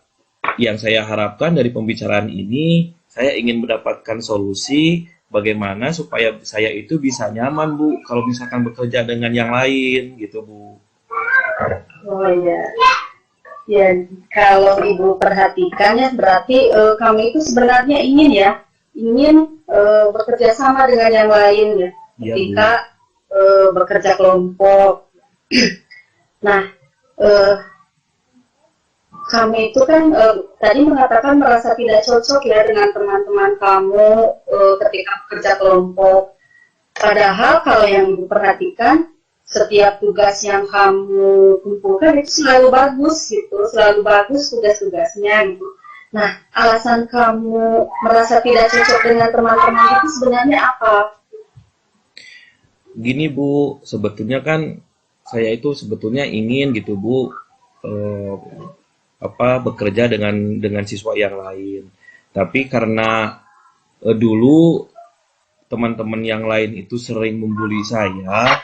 yang saya harapkan dari pembicaraan ini, saya ingin mendapatkan solusi bagaimana supaya saya itu bisa nyaman Bu kalau misalkan bekerja dengan yang lain gitu Bu. Oh iya. Ya, kalau Ibu perhatikan ya berarti kamu itu sebenarnya ingin bekerja sama dengan yang lain ya. Ya, ketika bekerja kelompok. Nah, kamu itu kan tadi mengatakan merasa tidak cocok ya dengan teman-teman kamu ketika bekerja kelompok. Padahal kalau yang Ibu perhatikan, setiap tugas yang kamu kumpulkan itu selalu bagus gitu, selalu bagus tugas-tugasnya gitu. Nah, alasan kamu merasa tidak cocok dengan teman-teman itu sebenarnya apa? Gini Bu, sebetulnya kan saya itu sebetulnya ingin gitu Bu, eh, bekerja dengan siswa yang lain. Tapi karena dulu teman-teman yang lain itu sering membuli saya,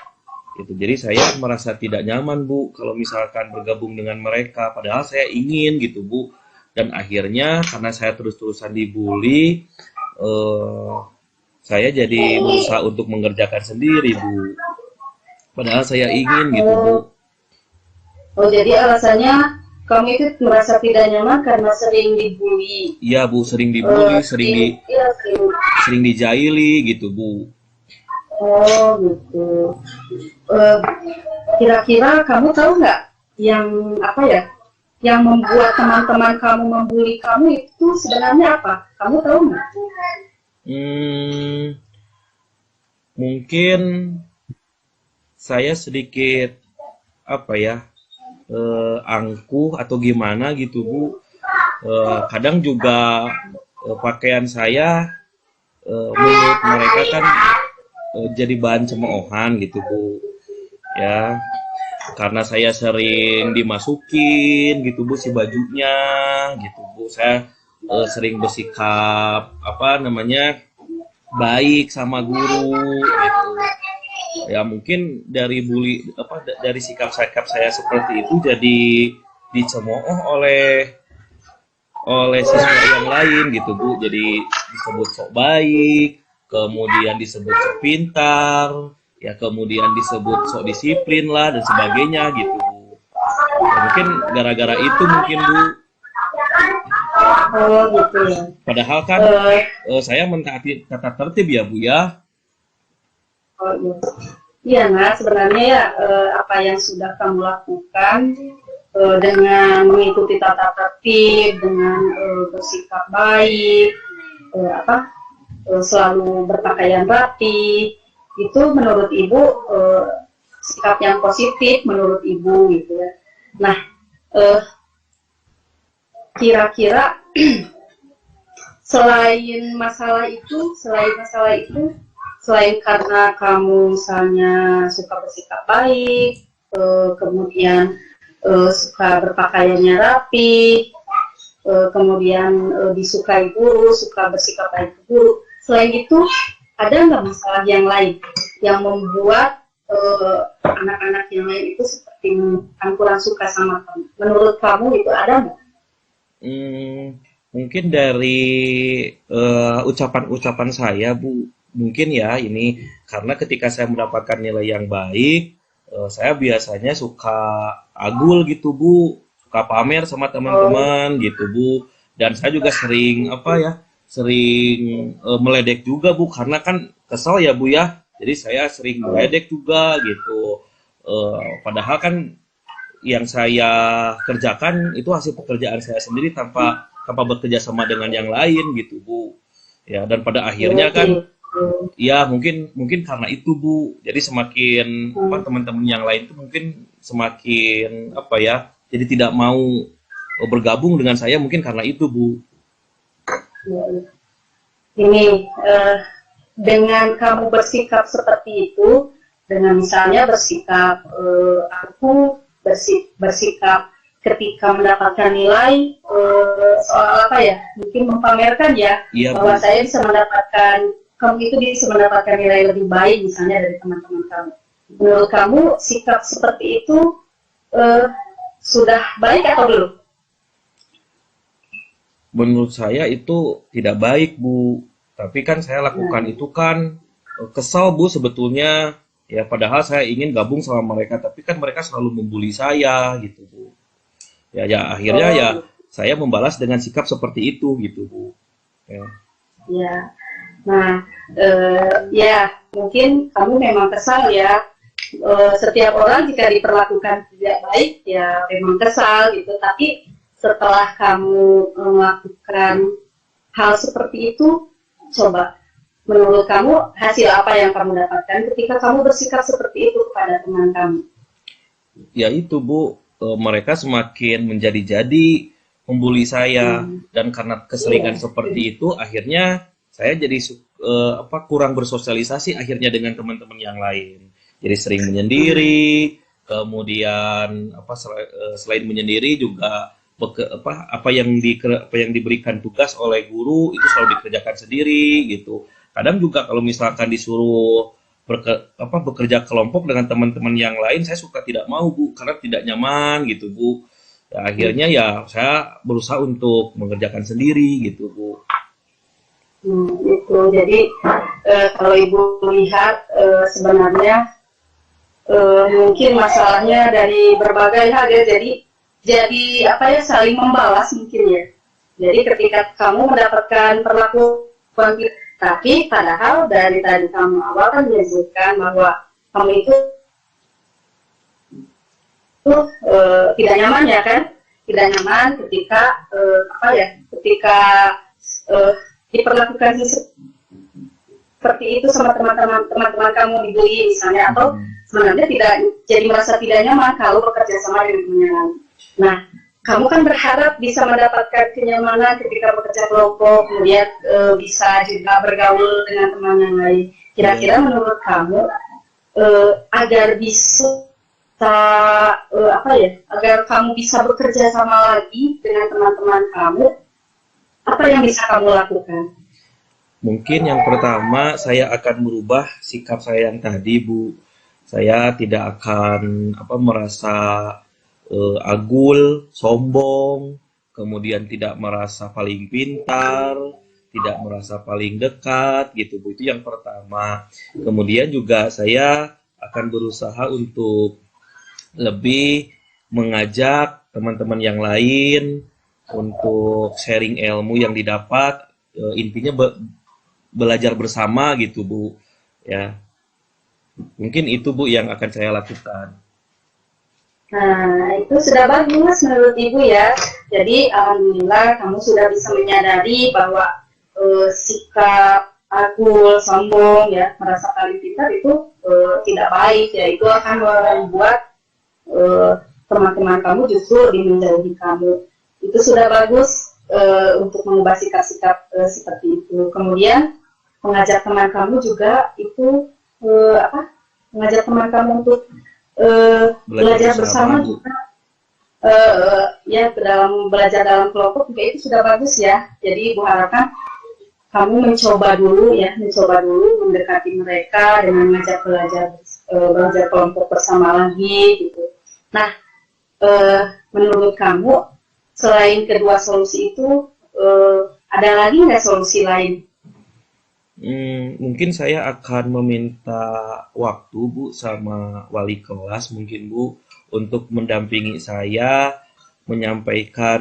gitu. Jadi saya merasa tidak nyaman Bu kalau misalkan bergabung dengan mereka. Padahal saya ingin gitu Bu. Dan akhirnya karena saya terus-terusan dibully, eh, saya jadi berusaha untuk mengerjakan sendiri Bu. Padahal saya ingin gitu Bu. Oh, jadi alasannya kamu itu merasa tidak nyaman karena sering dibully. Iya Bu, sering dibully, Iya, sering. sering dijaili gitu Bu. Oh, gitu. Kira-kira kamu tahu nggak yang apa ya? Yang membuat teman-teman kamu membuli kamu itu sebenarnya apa? Kamu tahu nggak? Mungkin saya sedikit angkuh atau gimana gitu Bu. Kadang juga pakaian saya menurut mereka kan jadi bahan cemoohan gitu Bu. Ya, karena saya sering dimasukin gitu Bu si bajunya gitu Bu. Saya sering bersikap baik sama guru gitu. Ya mungkin dari dari sikap-sikap saya seperti itu jadi dicemooh oleh siswa yang lain gitu Bu. Jadi disebut sok baik, kemudian disebut sok pintar, ya kemudian disebut sok disiplin lah dan sebagainya gitu Bu. Ya, mungkin gara-gara itu mungkin Bu. Oh, gitu ya. Padahal kan saya mentaati tata tertib ya Bu ya. Oh, iya. Iya, nah sebenarnya ya apa yang sudah kamu lakukan dengan mengikuti tata tertib, dengan bersikap baik, selalu berpakaian rapi, itu menurut Ibu sikap yang positif menurut Ibu gitu ya. Nah, kira-kira selain masalah itu, selain karena kamu misalnya suka bersikap baik, kemudian suka berpakaiannya rapi, kemudian disukai guru, suka bersikap baik ke guru. Selain itu, ada nggak masalah yang lain yang membuat anak-anak yang lain itu seperti kurang suka sama kamu? Menurut kamu itu ada nggak? Mungkin dari ucapan-ucapan saya Bu, mungkin ya ini karena ketika saya mendapatkan nilai yang baik, saya biasanya suka agul gitu Bu, suka pamer sama teman-teman gitu Bu. Dan saya juga sering meledek juga Bu, karena kan kesel ya Bu ya. Jadi saya sering meledek juga gitu. Padahal kan yang saya kerjakan itu hasil pekerjaan saya sendiri tanpa bekerja sama dengan yang lain gitu Bu. Ya, dan pada akhirnya kan ya mungkin karena itu Bu. Jadi semakin teman-teman yang lain itu mungkin semakin jadi tidak mau bergabung dengan saya mungkin karena itu Bu. Ini dengan kamu bersikap seperti itu, dengan misalnya bersikap bersikap ketika mendapatkan nilai soal mungkin mempamerkan ya, bahwa saya bisa mendapatkan, kamu itu bisa mendapatkan nilai lebih baik misalnya dari teman-teman kamu. Menurut kamu sikap seperti itu sudah baik atau belum? Menurut saya itu tidak baik Bu. Tapi kan saya lakukan itu kan kesal Bu sebetulnya. Ya padahal saya ingin gabung sama mereka, tapi kan mereka selalu membuli saya gitu Bu. Ya akhirnya saya membalas dengan sikap seperti itu gitu Bu. Ya. Nah, mungkin kamu memang kesal ya. Setiap orang jika diperlakukan tidak baik ya memang kesal gitu. Tapi setelah kamu melakukan hal seperti itu, coba menurut kamu hasil apa yang kamu dapatkan ketika kamu bersikap seperti itu kepada teman kamu? Ya itu Bu, mereka semakin menjadi-jadi membuli saya, dan karena keseringan Iya. seperti itu akhirnya saya jadi kurang bersosialisasi akhirnya dengan teman-teman yang lain. Jadi sering menyendiri, kemudian selain menyendiri juga apa yang diberikan tugas oleh guru itu selalu dikerjakan sendiri gitu. Kadang juga kalau misalkan disuruh bekerja kelompok dengan teman-teman yang lain, saya suka tidak mau Bu, karena tidak nyaman gitu Bu. Ya, akhirnya ya saya berusaha untuk mengerjakan sendiri gitu Bu. Itu jadi kalau ibu lihat sebenarnya mungkin masalahnya dari berbagai hal ya, jadi apa ya, saling membalas mungkin ya. Jadi ketika kamu mendapatkan perlakuan, tapi padahal dari tadi kamu awal kan menyebutkan bahwa kamu itu tidak nyaman ya kan, tidak nyaman ketika ketika diperlakukan seperti itu sama teman-teman kamu, dibully misalnya, atau sebenarnya tidak jadi merasa tidak nyaman kalau bekerja sama dengan teman yang lain. Nah, kamu kan berharap bisa mendapatkan kenyamanan ketika bekerja kelompok, kemudian bisa juga bergaul dengan teman yang lain. Kira-kira menurut kamu agar bisa agar kamu bisa bekerja sama lagi dengan teman-teman kamu, apa yang bisa kamu lakukan? Mungkin yang pertama saya akan merubah sikap saya yang tadi Bu. Saya tidak akan merasa agul, sombong, kemudian tidak merasa paling pintar, tidak merasa paling dekat gitu Bu. Itu yang pertama. Kemudian juga saya akan berusaha untuk lebih mengajak teman-teman yang lain untuk sharing ilmu yang didapat, intinya belajar bersama gitu Bu ya. Mungkin itu Bu yang akan saya lakukan. Nah, itu sudah bagus menurut Ibu ya. Jadi alhamdulillah kamu sudah bisa menyadari bahwa sikap agul, sombong ya, merasa paling pintar itu tidak baik ya. Itu akan membuat teman-teman kamu justru lebih menjauhi kamu. Itu sudah bagus untuk mengubah sikap-sikap seperti itu. Kemudian mengajak teman kamu juga itu mengajak teman kamu untuk belajar bersama juga, ya dalam belajar dalam kelompok juga itu sudah bagus ya. Jadi Ibu harapkan kamu mencoba dulu mendekati mereka dengan mengajak belajar kelompok bersama lagi gitu. Nah, menurut kamu selain kedua solusi itu ada lagi nggak solusi lain? Mungkin saya akan meminta waktu Bu sama wali kelas mungkin Bu untuk mendampingi saya menyampaikan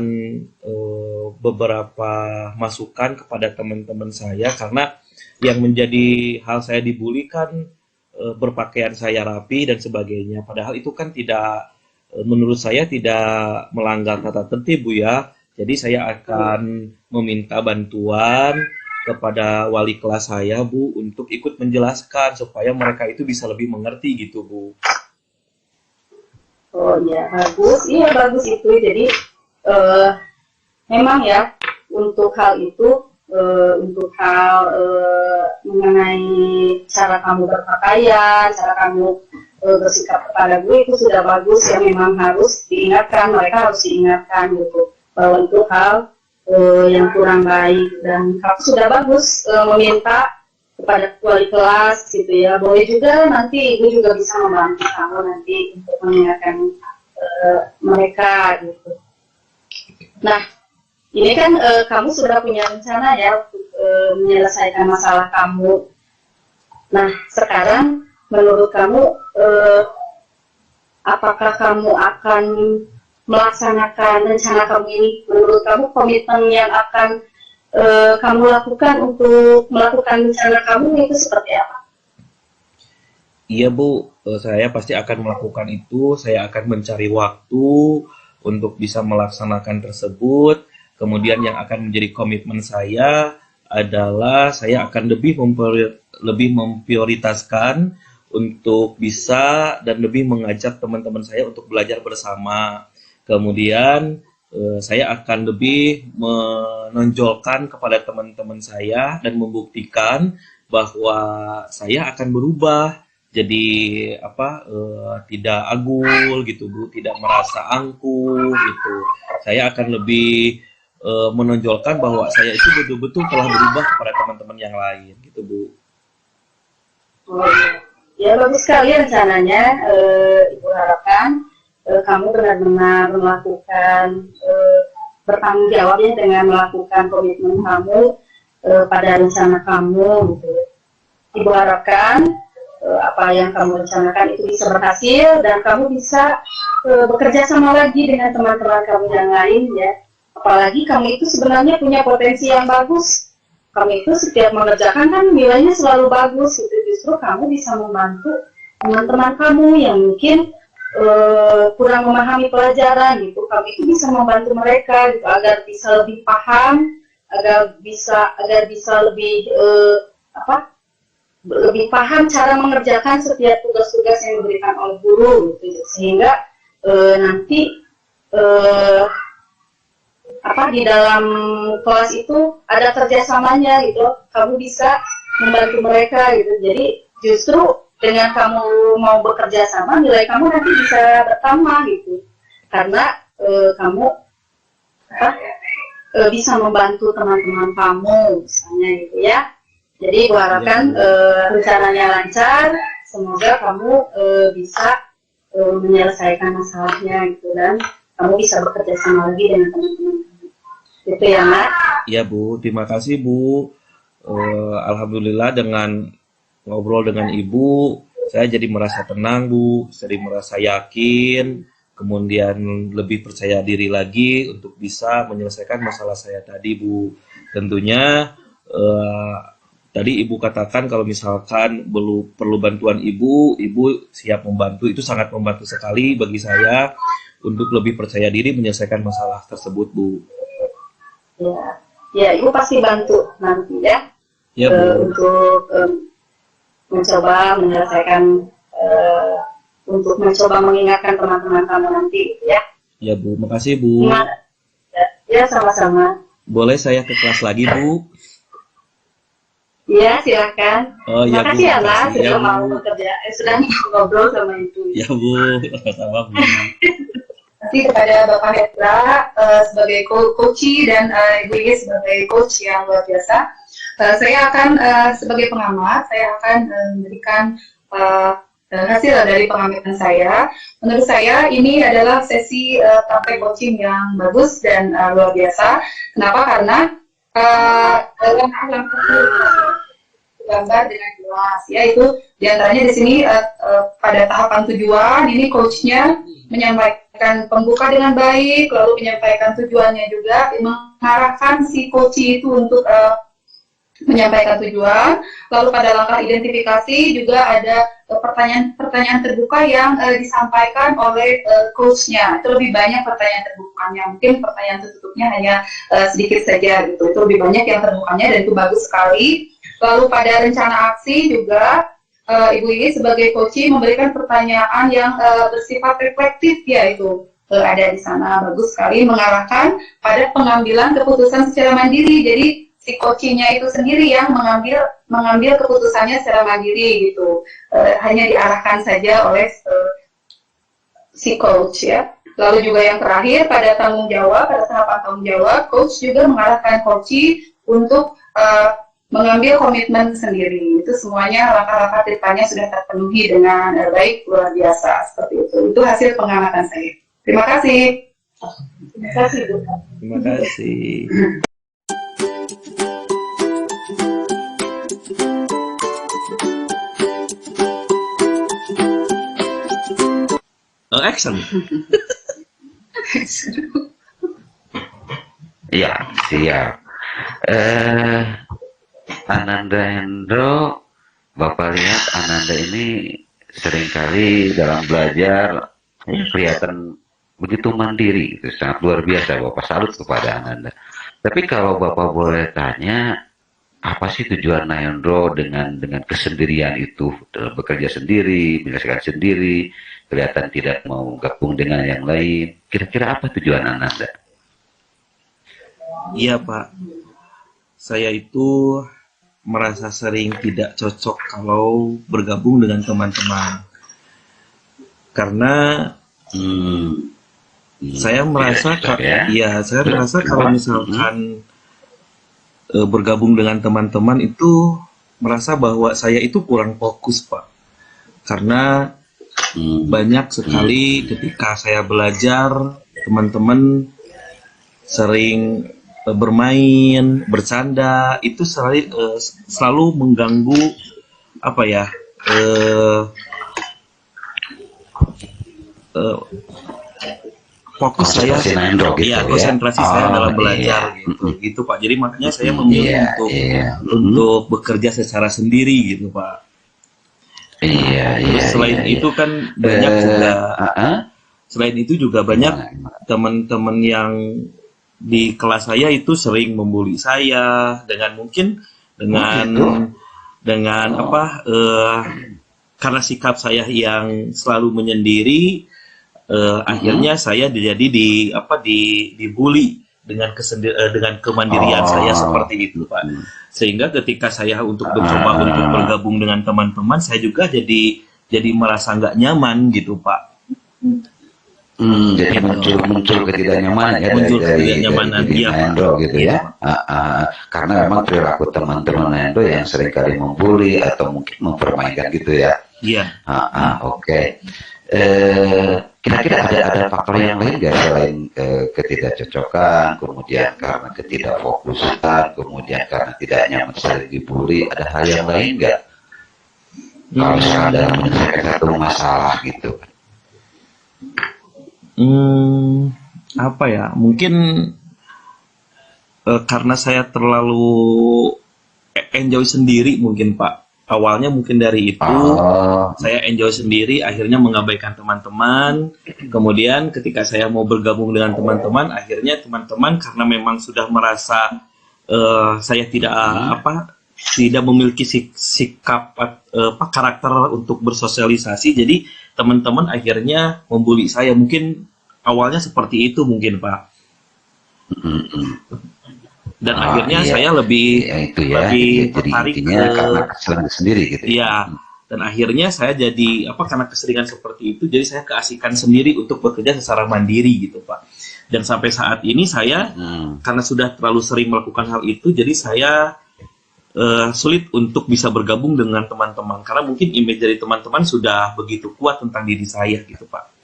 beberapa masukan kepada teman-teman saya, karena yang menjadi hal saya dibully kan berpakaian saya rapi dan sebagainya, padahal itu kan tidak, menurut saya tidak melanggar tata tertib Bu ya. Jadi saya akan meminta bantuan kepada wali kelas saya Bu untuk ikut menjelaskan supaya mereka itu bisa lebih mengerti gitu Bu. Oh ya, bagus. Iya, bagus itu. Jadi memang ya untuk hal itu, untuk hal mengenai cara kamu berpakaian, cara kamu bersikap kepada gue itu sudah bagus ya. Memang harus diingatkan, mereka harus diingatkan gitu bahwa itu hal yang kurang baik, dan kamu sudah bagus meminta kepada wali kelas gitu ya. Boleh juga nanti Ibu juga bisa membantu kamu nanti untuk mengingatkan mereka gitu. Nah, ini kan kamu sudah punya rencana ya untuk menyelesaikan masalah kamu. Nah, sekarang menurut kamu apakah kamu akan melaksanakan rencana kamu ini? Menurut kamu komitmen yang akan kamu lakukan untuk melakukan rencana kamu itu seperti apa? Iya Bu, saya pasti akan melakukan itu. Saya akan mencari waktu untuk bisa melaksanakan tersebut. Kemudian yang akan menjadi komitmen saya adalah saya akan lebih memprioritaskan untuk bisa dan lebih mengajak teman-teman saya untuk belajar bersama. Kemudian saya akan lebih menonjolkan kepada teman-teman saya dan membuktikan bahwa saya akan berubah jadi tidak agul gitu Bu, tidak merasa angkuh gitu. Saya akan lebih menonjolkan bahwa saya itu betul-betul telah berubah kepada teman-teman yang lain gitu Bu. Oh, ya bagus sekali rencananya. Ibu harapkan kamu benar-benar melakukan bertanggung jawabnya dengan melakukan komitmen kamu pada rencana kamu gitu. Ibu harapkan apa yang kamu rencanakan itu bisa berhasil dan kamu bisa bekerja sama lagi dengan teman-teman kamu yang lain ya. Apalagi kamu itu sebenarnya punya potensi yang bagus. Kamu itu setiap mengerjakan kan nilainya selalu bagus gitu. Justru kamu bisa membantu teman-teman kamu yang mungkin kurang memahami pelajaran gitu. Kamu itu bisa membantu mereka gitu, agar bisa lebih paham, agar bisa lebih lebih paham cara mengerjakan setiap tugas-tugas yang diberikan oleh guru gitu. Sehingga nanti di dalam kelas itu ada kerjasamanya gitu, kamu bisa membantu mereka gitu. Jadi justru dengan kamu mau bekerja sama, nilai kamu nanti bisa bertambah gitu, karena kamu bisa membantu teman-teman kamu misalnya gitu ya. Jadi gue harapkan rencananya lancar, semoga kamu bisa menyelesaikan masalahnya gitu, dan kamu bisa bekerja sama lagi dengan teman-teman. Gitu ya, Mak? Iya Bu, terima kasih Bu. Alhamdulillah dengan ngobrol dengan Ibu, saya jadi merasa tenang Bu, jadi merasa yakin, kemudian lebih percaya diri lagi untuk bisa menyelesaikan masalah saya tadi Bu. Tentunya tadi Ibu katakan kalau misalkan perlu bantuan Ibu siap membantu, itu sangat membantu sekali bagi saya untuk lebih percaya diri menyelesaikan masalah tersebut Bu. Ya, Ibu pasti bantu nanti ya, Bu. untuk mencoba menyelesaikan, untuk mencoba mengingatkan teman-teman kamu nanti ya. Ya Bu, makasih Bu. Ya, sama-sama. Boleh saya ke kelas lagi Bu? Iya, silakan. Oh ya Bu, makasih ya Mas, ya, sudah mau bekerja, sudah ngobrol sama Ibu. Ya Bu, sama Bu. Nanti kepada Bapak Hendra sebagai coach dan Ibu Iis sebagai coach yang luar biasa. Saya akan sebagai pengamat, saya akan memberikan hasil dari pengamatan saya. Menurut saya ini adalah sesi praktek coaching yang bagus dan luar biasa. Kenapa? Karena dalam gambar dengan jelas, ya itu diantaranya di sini pada tahapan tujuan ini coachnya menyampaikan pembuka dengan baik, lalu menyampaikan tujuannya juga, mengarahkan si coach itu untuk menyampaikan tujuan. Lalu pada langkah identifikasi juga ada pertanyaan terbuka yang disampaikan oleh coachnya. Itu lebih banyak pertanyaan terbukanya, mungkin pertanyaan tertutupnya hanya sedikit saja gitu. Itu lebih banyak yang terbukanya dan itu bagus sekali. Lalu pada rencana aksi juga Ibu ini sebagai coach memberikan pertanyaan yang bersifat reflektif, yaitu ada di sana bagus sekali mengarahkan pada pengambilan keputusan secara mandiri. Jadi si coachnya itu sendiri yang mengambil keputusannya secara mandiri gitu, hanya diarahkan saja oleh si coach ya. Lalu juga yang terakhir pada tahapan tanggung jawab, coach juga mengarahkan coach untuk mengambil komitmen sendiri. Itu semuanya langkah-langkah depannya sudah terpenuhi dengan baik, luar biasa seperti itu. Itu hasil pengamatan saya. Terima kasih. Terima kasih Bu. Terima kasih. Action. Ya, siap. Ananda Hendro, Bapak lihat Ananda ini seringkali dalam belajar kelihatan begitu mandiri, itu sangat luar biasa. Bapak salut kepada Ananda. Tapi kalau Bapak boleh tanya, apa sih tujuan Nahendro dengan kesendirian itu, dalam bekerja sendiri, menyelesaikan sendiri, kelihatan tidak mau gabung dengan yang lain. Kira-kira apa tujuan Ananda? Iya Pak, saya itu merasa sering tidak cocok kalau bergabung dengan teman-teman. Karena saya merasa, saya merasa kalau misalkan bergabung dengan teman-teman itu merasa bahwa saya itu kurang fokus Pak. Karena banyak sekali ketika saya belajar, teman-teman sering bermain, bercanda, itu selalu mengganggu apa ya? Fokus saya, konsentrasi saya dalam belajar gitu Pak. Jadi makanya saya memilih untuk bekerja secara sendiri gitu Pak. Terus selain itu kan banyak juga, selain itu juga banyak teman-teman yang di kelas saya itu sering membuli saya dengan karena sikap saya yang selalu menyendiri. Akhirnya saya dibully dengan kemandirian saya seperti itu Pak. Sehingga ketika saya mencoba untuk bergabung dengan teman-teman, saya juga jadi merasa nggak nyaman gitu Pak. Jadi muncul ketidaknyamanan ya dari Nahendro gitu ya. Karena memang perilaku teman-teman Nahendro yang seringkali membuli atau mungkin mempermainkan gitu ya. Iya. Oke. Kira-kira ada faktor yang lain nggak selain ketidakcocokan, kemudian karena ketidakfokusan, kemudian karena tidak nyaman sering dibully, ada hal yang lain nggak? Kalau misalnya dalam menyelesaikan satu masalah gitu. Apa ya? Mungkin karena saya terlalu enjoy sendiri mungkin Pak. Awalnya mungkin dari itu, saya enjoy sendiri, akhirnya mengabaikan teman-teman. Kemudian ketika saya mau bergabung dengan teman-teman, akhirnya teman-teman karena memang sudah merasa saya tidak memiliki sikap karakter untuk bersosialisasi, jadi teman-teman akhirnya membuli saya. Mungkin awalnya seperti itu mungkin Pak. Dan akhirnya saya lebih tertarik karena keseringan sendiri gitu. Iya. Dan akhirnya saya jadi karena keseringan seperti itu, jadi saya keasikan sendiri untuk bekerja secara mandiri gitu Pak. Dan sampai saat ini saya karena sudah terlalu sering melakukan hal itu, jadi saya sulit untuk bisa bergabung dengan teman-teman karena mungkin image dari teman-teman sudah begitu kuat tentang diri saya gitu Pak.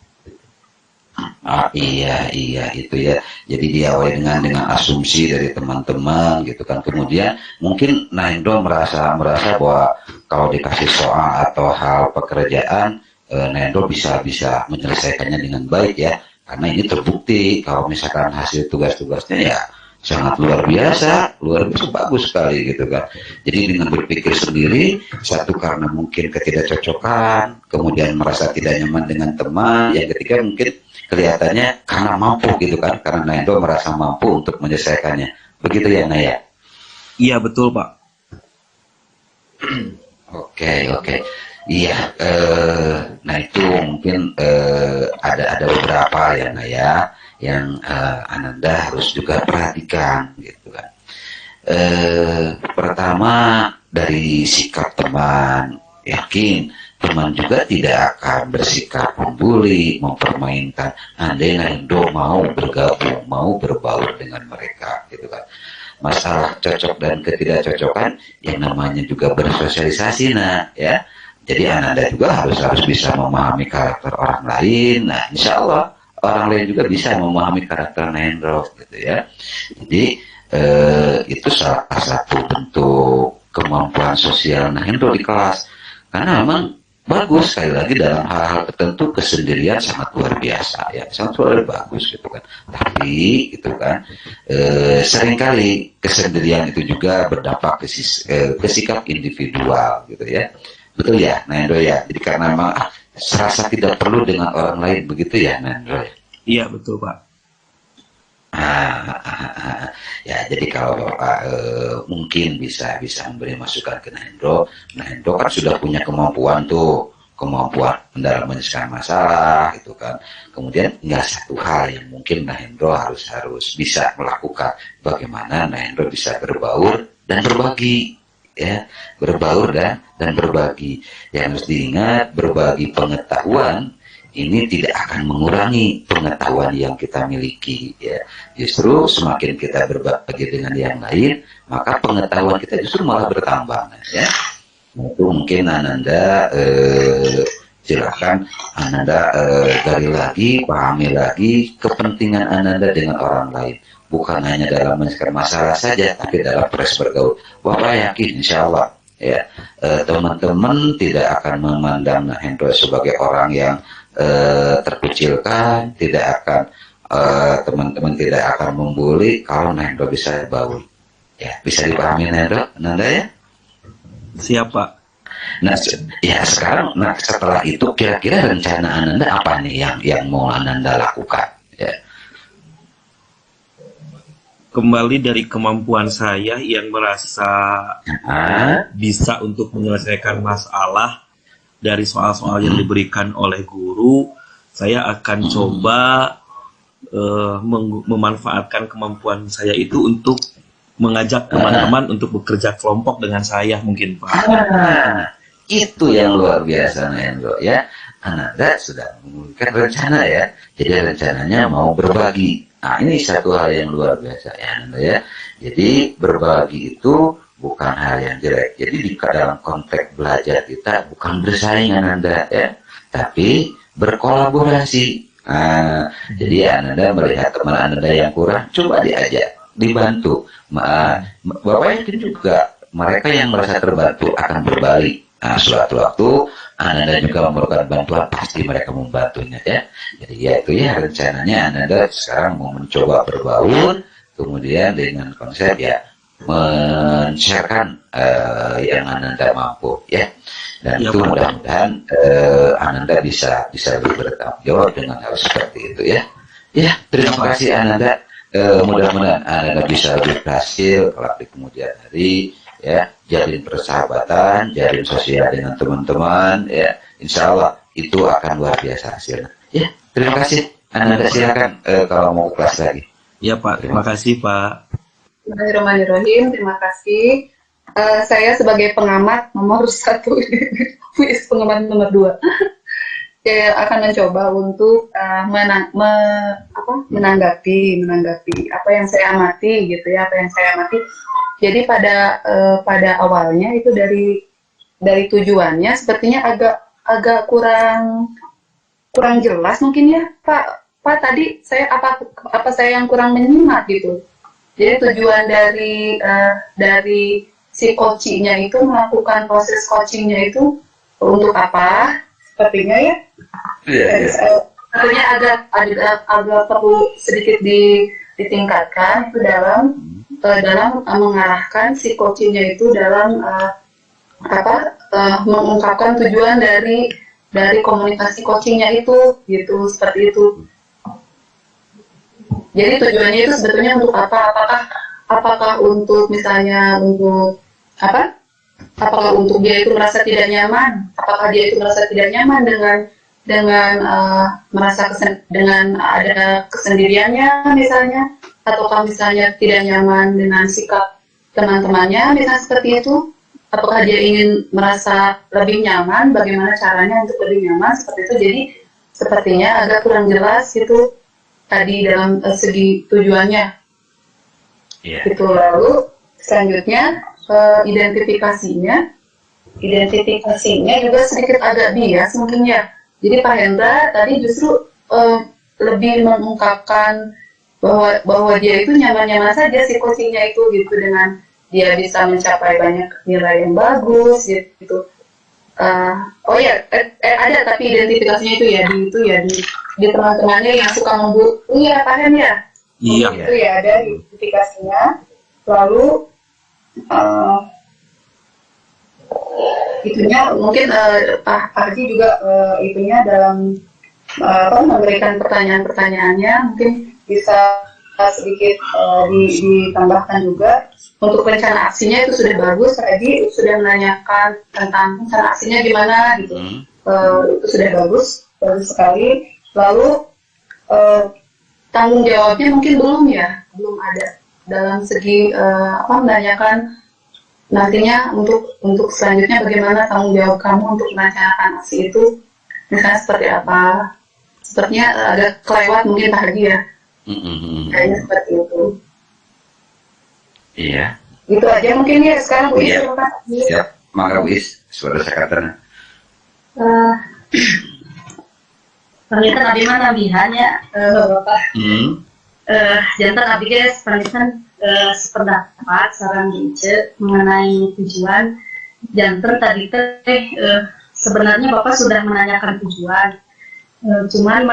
Iya itu ya. Jadi diawali dengan asumsi dari teman-teman gitu kan. Kemudian mungkin Nahendro merasa bahwa kalau dikasih soal atau hal pekerjaan, Nahendro bisa menyelesaikannya dengan baik ya. Karena ini terbukti kalau misalkan hasil tugas-tugasnya ya sangat luar biasa bagus sekali gitu kan. Jadi dengan berpikir sendiri, satu karena mungkin ketidakcocokan, kemudian merasa tidak nyaman dengan teman, yang ketiga mungkin kelihatannya karena mampu gitu kan, karena Nahendro merasa mampu untuk menyelesaikannya. Begitu ya Naya? Iya betul Pak. Oke. Iya, nah itu mungkin ada beberapa ya Naya yang Ananda harus juga perhatikan gitu kan. Pertama dari sikap teman, yakin teman juga tidak akan bersikap membuli, mempermainkan. Andai Nahendro mau bergabung, mau berbaur dengan mereka gitu kan. Masalah cocok dan ketidakcocokan yang namanya juga bersosialisasi ya. Jadi Ananda juga harus bisa memahami karakter orang lain. Nah, insya Allah orang lain juga bisa memahami karakter Nahendro gitu ya. Jadi itu salah satu bentuk kemampuan sosial Nahendro di kelas. Karena memang bagus, sekali lagi dalam hal-hal tertentu kesendirian sangat luar biasa ya, sangat luar bagus gitu kan. Tapi gitu kan seringkali kesendirian itu juga berdampak ke sikap individual gitu ya. Betul ya Nahendro ya. Jadi karena memang serasa tidak perlu dengan orang lain, begitu ya Nahendro? Iya betul Pak. Ya, jadi kalau Bapak mungkin bisa memberi masukan ke Nahendro. Nahendro kan sudah punya kemampuan tuh, kemampuan dalam menyelesaikan masalah itu kan. Kemudian tinggal satu hal yang mungkin Nahendro harus bisa melakukan, bagaimana Nahendro bisa berbaur dan berbagi, ya, berbaur dan berbagi. Yang harus diingat, berbagi pengetahuan ini tidak akan mengurangi pengetahuan yang kita miliki, ya. Justru semakin kita berbagi dengan yang lain, maka pengetahuan kita justru malah bertambah, ya. Itu mungkin Ananda silakan Ananda gali lagi, pahami lagi kepentingan Ananda dengan orang lain, bukan hanya dalam menyelesaikan masalah saja, tapi dalam proses bergaul. Bapak yakin insya Allah, ya, teman-teman tidak akan memandang Nahendro sebagai orang yang terkucilkan, tidak akan teman-teman tidak akan membuli kalau Nahendro bisa baur, ya. Bisa dipahami Nahendro, Ananda, ya? Siapa? Nah, ya sekarang, setelah itu kira-kira rencana Ananda apa nih yang mau Ananda lakukan, ya? Kembali dari kemampuan saya yang merasa bisa untuk menyelesaikan masalah dari soal-soal yang diberikan oleh guru, saya akan coba memanfaatkan kemampuan saya itu untuk mengajak teman-teman untuk bekerja kelompok dengan saya mungkin, Pak. Itu yang luar biasa, Nahendro, ya. Ananda sudah memiliki rencana, ya. Jadi rencananya mau berbagi. Nah, ini satu hal yang luar biasa, ya, Ananda, ya. Jadi berbagi itu bukan hal yang jelek. Jadi di dalam konteks belajar kita bukan bersaing Ananda, ya, tapi berkolaborasi. Jadi Ananda melihat teman Ananda yang kurang, coba diajak, dibantu. Bapak yakin juga mereka yang merasa terbantu akan berbalik. Suatu waktu Ananda juga memerlukan bantuan, pasti mereka membantunya, ya. Jadi ya itu, ya, rencananya Ananda sekarang mau mencoba berbaur, kemudian dengan konsep, ya, men-sharekan yang Ananda mampu, ya. Dan ya, itu mudah-mudahan Ananda bisa lebih bertanggung jawab dengan hal seperti itu, ya. Ya, terima kasih Ananda. Mudah-mudahan Ananda bisa lebih berhasil kelak di kemudian hari, ya, jalin persahabatan, jalin sosial dengan teman-teman, ya. Insya Allah itu akan luar biasa hasilnya. Ya, terima kasih. Ananda silakan kalau mau kelas lagi. Ya Pak, terima kasih Pak. Bismillahirrahmanirrahim, terima kasih. Saya sebagai pengamat nomor 1, pengamat nomor 2, saya akan mencoba untuk menanggapi apa yang saya amati, gitu, ya, apa yang saya amati. Jadi pada awalnya itu dari tujuannya sepertinya agak kurang jelas mungkin, ya, Pak tadi saya apa saya yang kurang menyimak gitu. Jadi tujuan dari si coachingnya itu melakukan proses coachingnya itu untuk apa? Sepertinya, ya. Sepertinya agak perlu sedikit ditingkatkan itu dalam mengarahkan si coachingnya itu dalam mengungkapkan tujuan dari komunikasi coachingnya itu, gitu, seperti itu. Jadi tujuannya itu sebetulnya untuk apa? Apakah untuk misalnya untuk apa? Apakah untuk dia itu merasa tidak nyaman? Apakah dia itu merasa tidak nyaman dengan dengan ada kesendiriannya misalnya? Ataukah misalnya tidak nyaman dengan sikap teman-temannya, misalnya seperti itu? Apakah dia ingin merasa lebih nyaman? Bagaimana caranya untuk lebih nyaman seperti itu? Jadi sepertinya agak kurang jelas gitu tadi dalam segi tujuannya. Itu. Lalu selanjutnya identifikasinya juga sedikit agak bias mungkin, ya. Jadi Pak Hendra tadi justru lebih mengungkapkan bahwa dia itu nyaman-nyaman saja si coachingnya itu, gitu, dengan dia bisa mencapai banyak nilai yang bagus, gitu. Oh ya, ada tapi identifikasinya itu ya di teman-temannya yang suka memburu, iya, paham, ya? Iya. Itu ya ada identifikasinya. Lalu itunya mungkin Pak Haji juga itunya dalam memberikan pertanyaan-pertanyaannya mungkin bisa sedikit ditambahkan juga untuk rencana aksinya itu sudah bagus. Tadi sudah menanyakan tentang rencana aksinya gimana gitu. Itu sudah bagus sekali. Lalu tanggung jawabnya mungkin belum ada dalam segi menanyakan nantinya untuk selanjutnya bagaimana tanggung jawab kamu untuk merencanakan aksi itu, misalnya seperti apa. Sepertinya agak kelewat mungkin Pak Haji ya. Kayaknya seperti itu. Iya. Itu aja mungkin ya sekarang Bu Is. Iya. Siap. Maka Bu Is, suara sekatan. Pangitan abdi mah nabihannya Bapak. Jantan abdi guys, pangitan sependapat sarang Ince mengenai tujuan. Jantan tadi teh sebenarnya Bapak sudah menanyakan tujuan. Cuman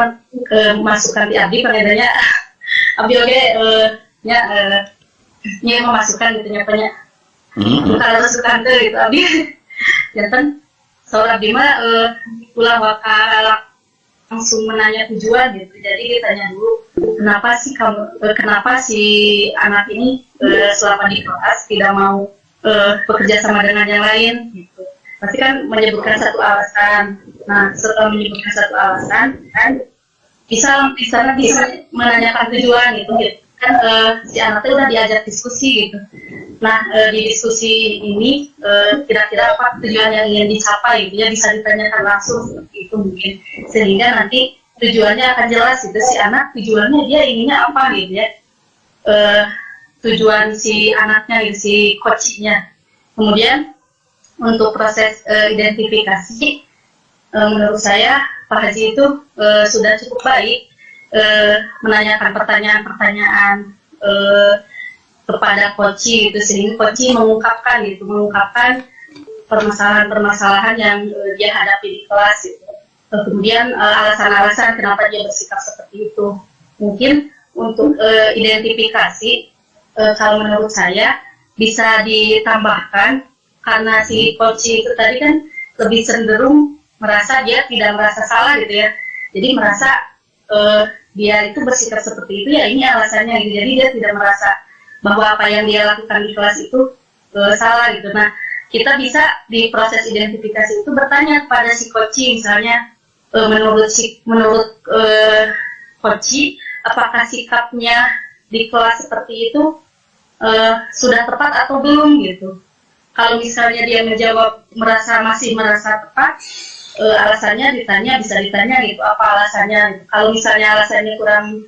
masukan di abdi pangitannya abdi oge nya memasukkan gitu nyapanya. Kalau masukan teh gitu abdi. Jantan saur abdi mah ulah wakal langsung menanya tujuan gitu. Jadi ditanya dulu kenapa si anak ini selama di kelas tidak mau bekerja sama dengan yang lain gitu. Pasti kan menyebutkan satu alasan. Nah, setelah menyebutkan satu alasan kan bisa menanyakan tujuan gitu. Kan si anaknya udah diajak diskusi gitu. Nah, di diskusi ini kira-kira apa tujuan yang ingin dicapai gitu ya, bisa ditanyakan langsung seperti itu mungkin, sehingga nanti tujuannya akan jelas gitu, si anak tujuannya dia inginnya apa gitu ya, tujuan si anaknya gitu, si coachnya. Kemudian untuk proses identifikasi, menurut saya Pak Haji itu sudah cukup baik menanyakan pertanyaan-pertanyaan kepada coach itu, sehingga coach mengungkapkan permasalahan-permasalahan yang dia hadapi di kelas gitu. Kemudian alasan-alasan kenapa dia bersikap seperti itu. Mungkin untuk identifikasi kalau menurut saya bisa ditambahkan, karena si coach itu tadi kan lebih cenderung merasa dia tidak merasa salah gitu ya. Jadi merasa dia itu bersikap seperti itu ya ini alasannya gitu. Jadi dia tidak merasa bahwa apa yang dia lakukan di kelas itu salah gitu. Nah, kita bisa di proses identifikasi itu bertanya kepada si coach, misalnya menurut coach apakah sikapnya di kelas seperti itu sudah tepat atau belum gitu. Kalau misalnya dia menjawab masih merasa tepat, alasannya bisa ditanya gitu, apa alasannya gitu. Kalau misalnya alasannya kurang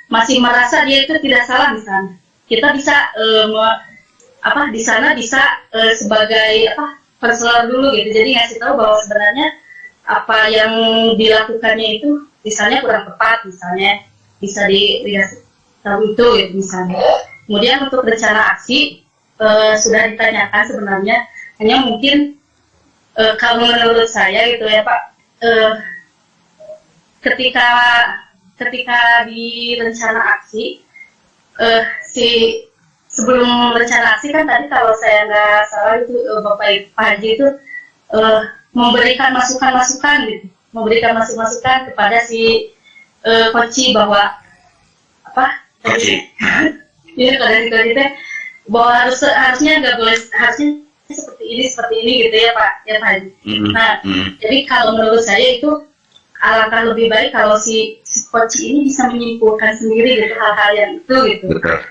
masih merasa dia itu tidak salah misalnya, kita bisa di sana bisa sebagai konselor dulu gitu. Jadi ngasih tahu bahwa sebenarnya apa yang dilakukannya itu misalnya kurang tepat, misalnya bisa dikasih tahu itu gitu misalnya. Kemudian untuk rencana aksi sudah ditanyakan sebenarnya, hanya mungkin kalau menurut saya gitu ya Pak, ketika di rencana aksi, sebelum rencana aksi kan tadi kalau saya nggak salah itu Bapak Pak Haji itu memberikan masukan-masukan gitu, memberikan masukan kepada si coach bahwa ya pada kita bahwa harusnya nggak boleh, harusnya seperti ini gitu ya Pak Haji. Nah, jadi kalau menurut saya itu alangkah lebih baik kalau si coach ini bisa menyimpulkan sendiri gitu hal-hal yang itu gitu. Betul.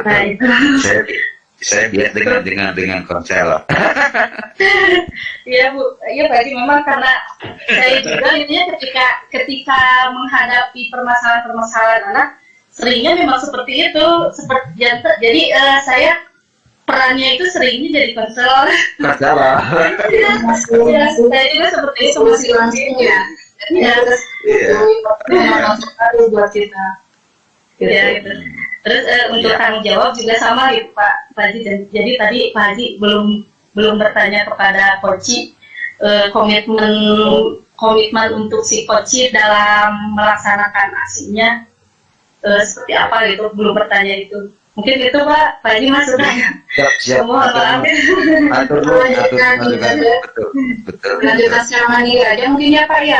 Nah, itu. Saya lihat dengan konselor. Iya Bu, iya Pak Haji, memang karena saya juga intinya ketika menghadapi permasalahan anak, seringnya memang seperti itu, jadi saya perannya itu seringnya jadi konselor. Konselor. Ya, saya juga seperti itu masih langsung ya. Ya, buat kita. Ya, gitu. Terus untuk tanggung jawab juga sama gitu Pak Haji. Jadi tadi Pak Haji belum bertanya kepada coach komitmen untuk si coach dalam melaksanakan aksinya seperti apa gitu, belum bertanya itu. Mungkin itu Pak Haji Mas sudah. Siap. Semua atur. Betul. Lanjutkan secara mandiri aja mungkin ya Pak ya.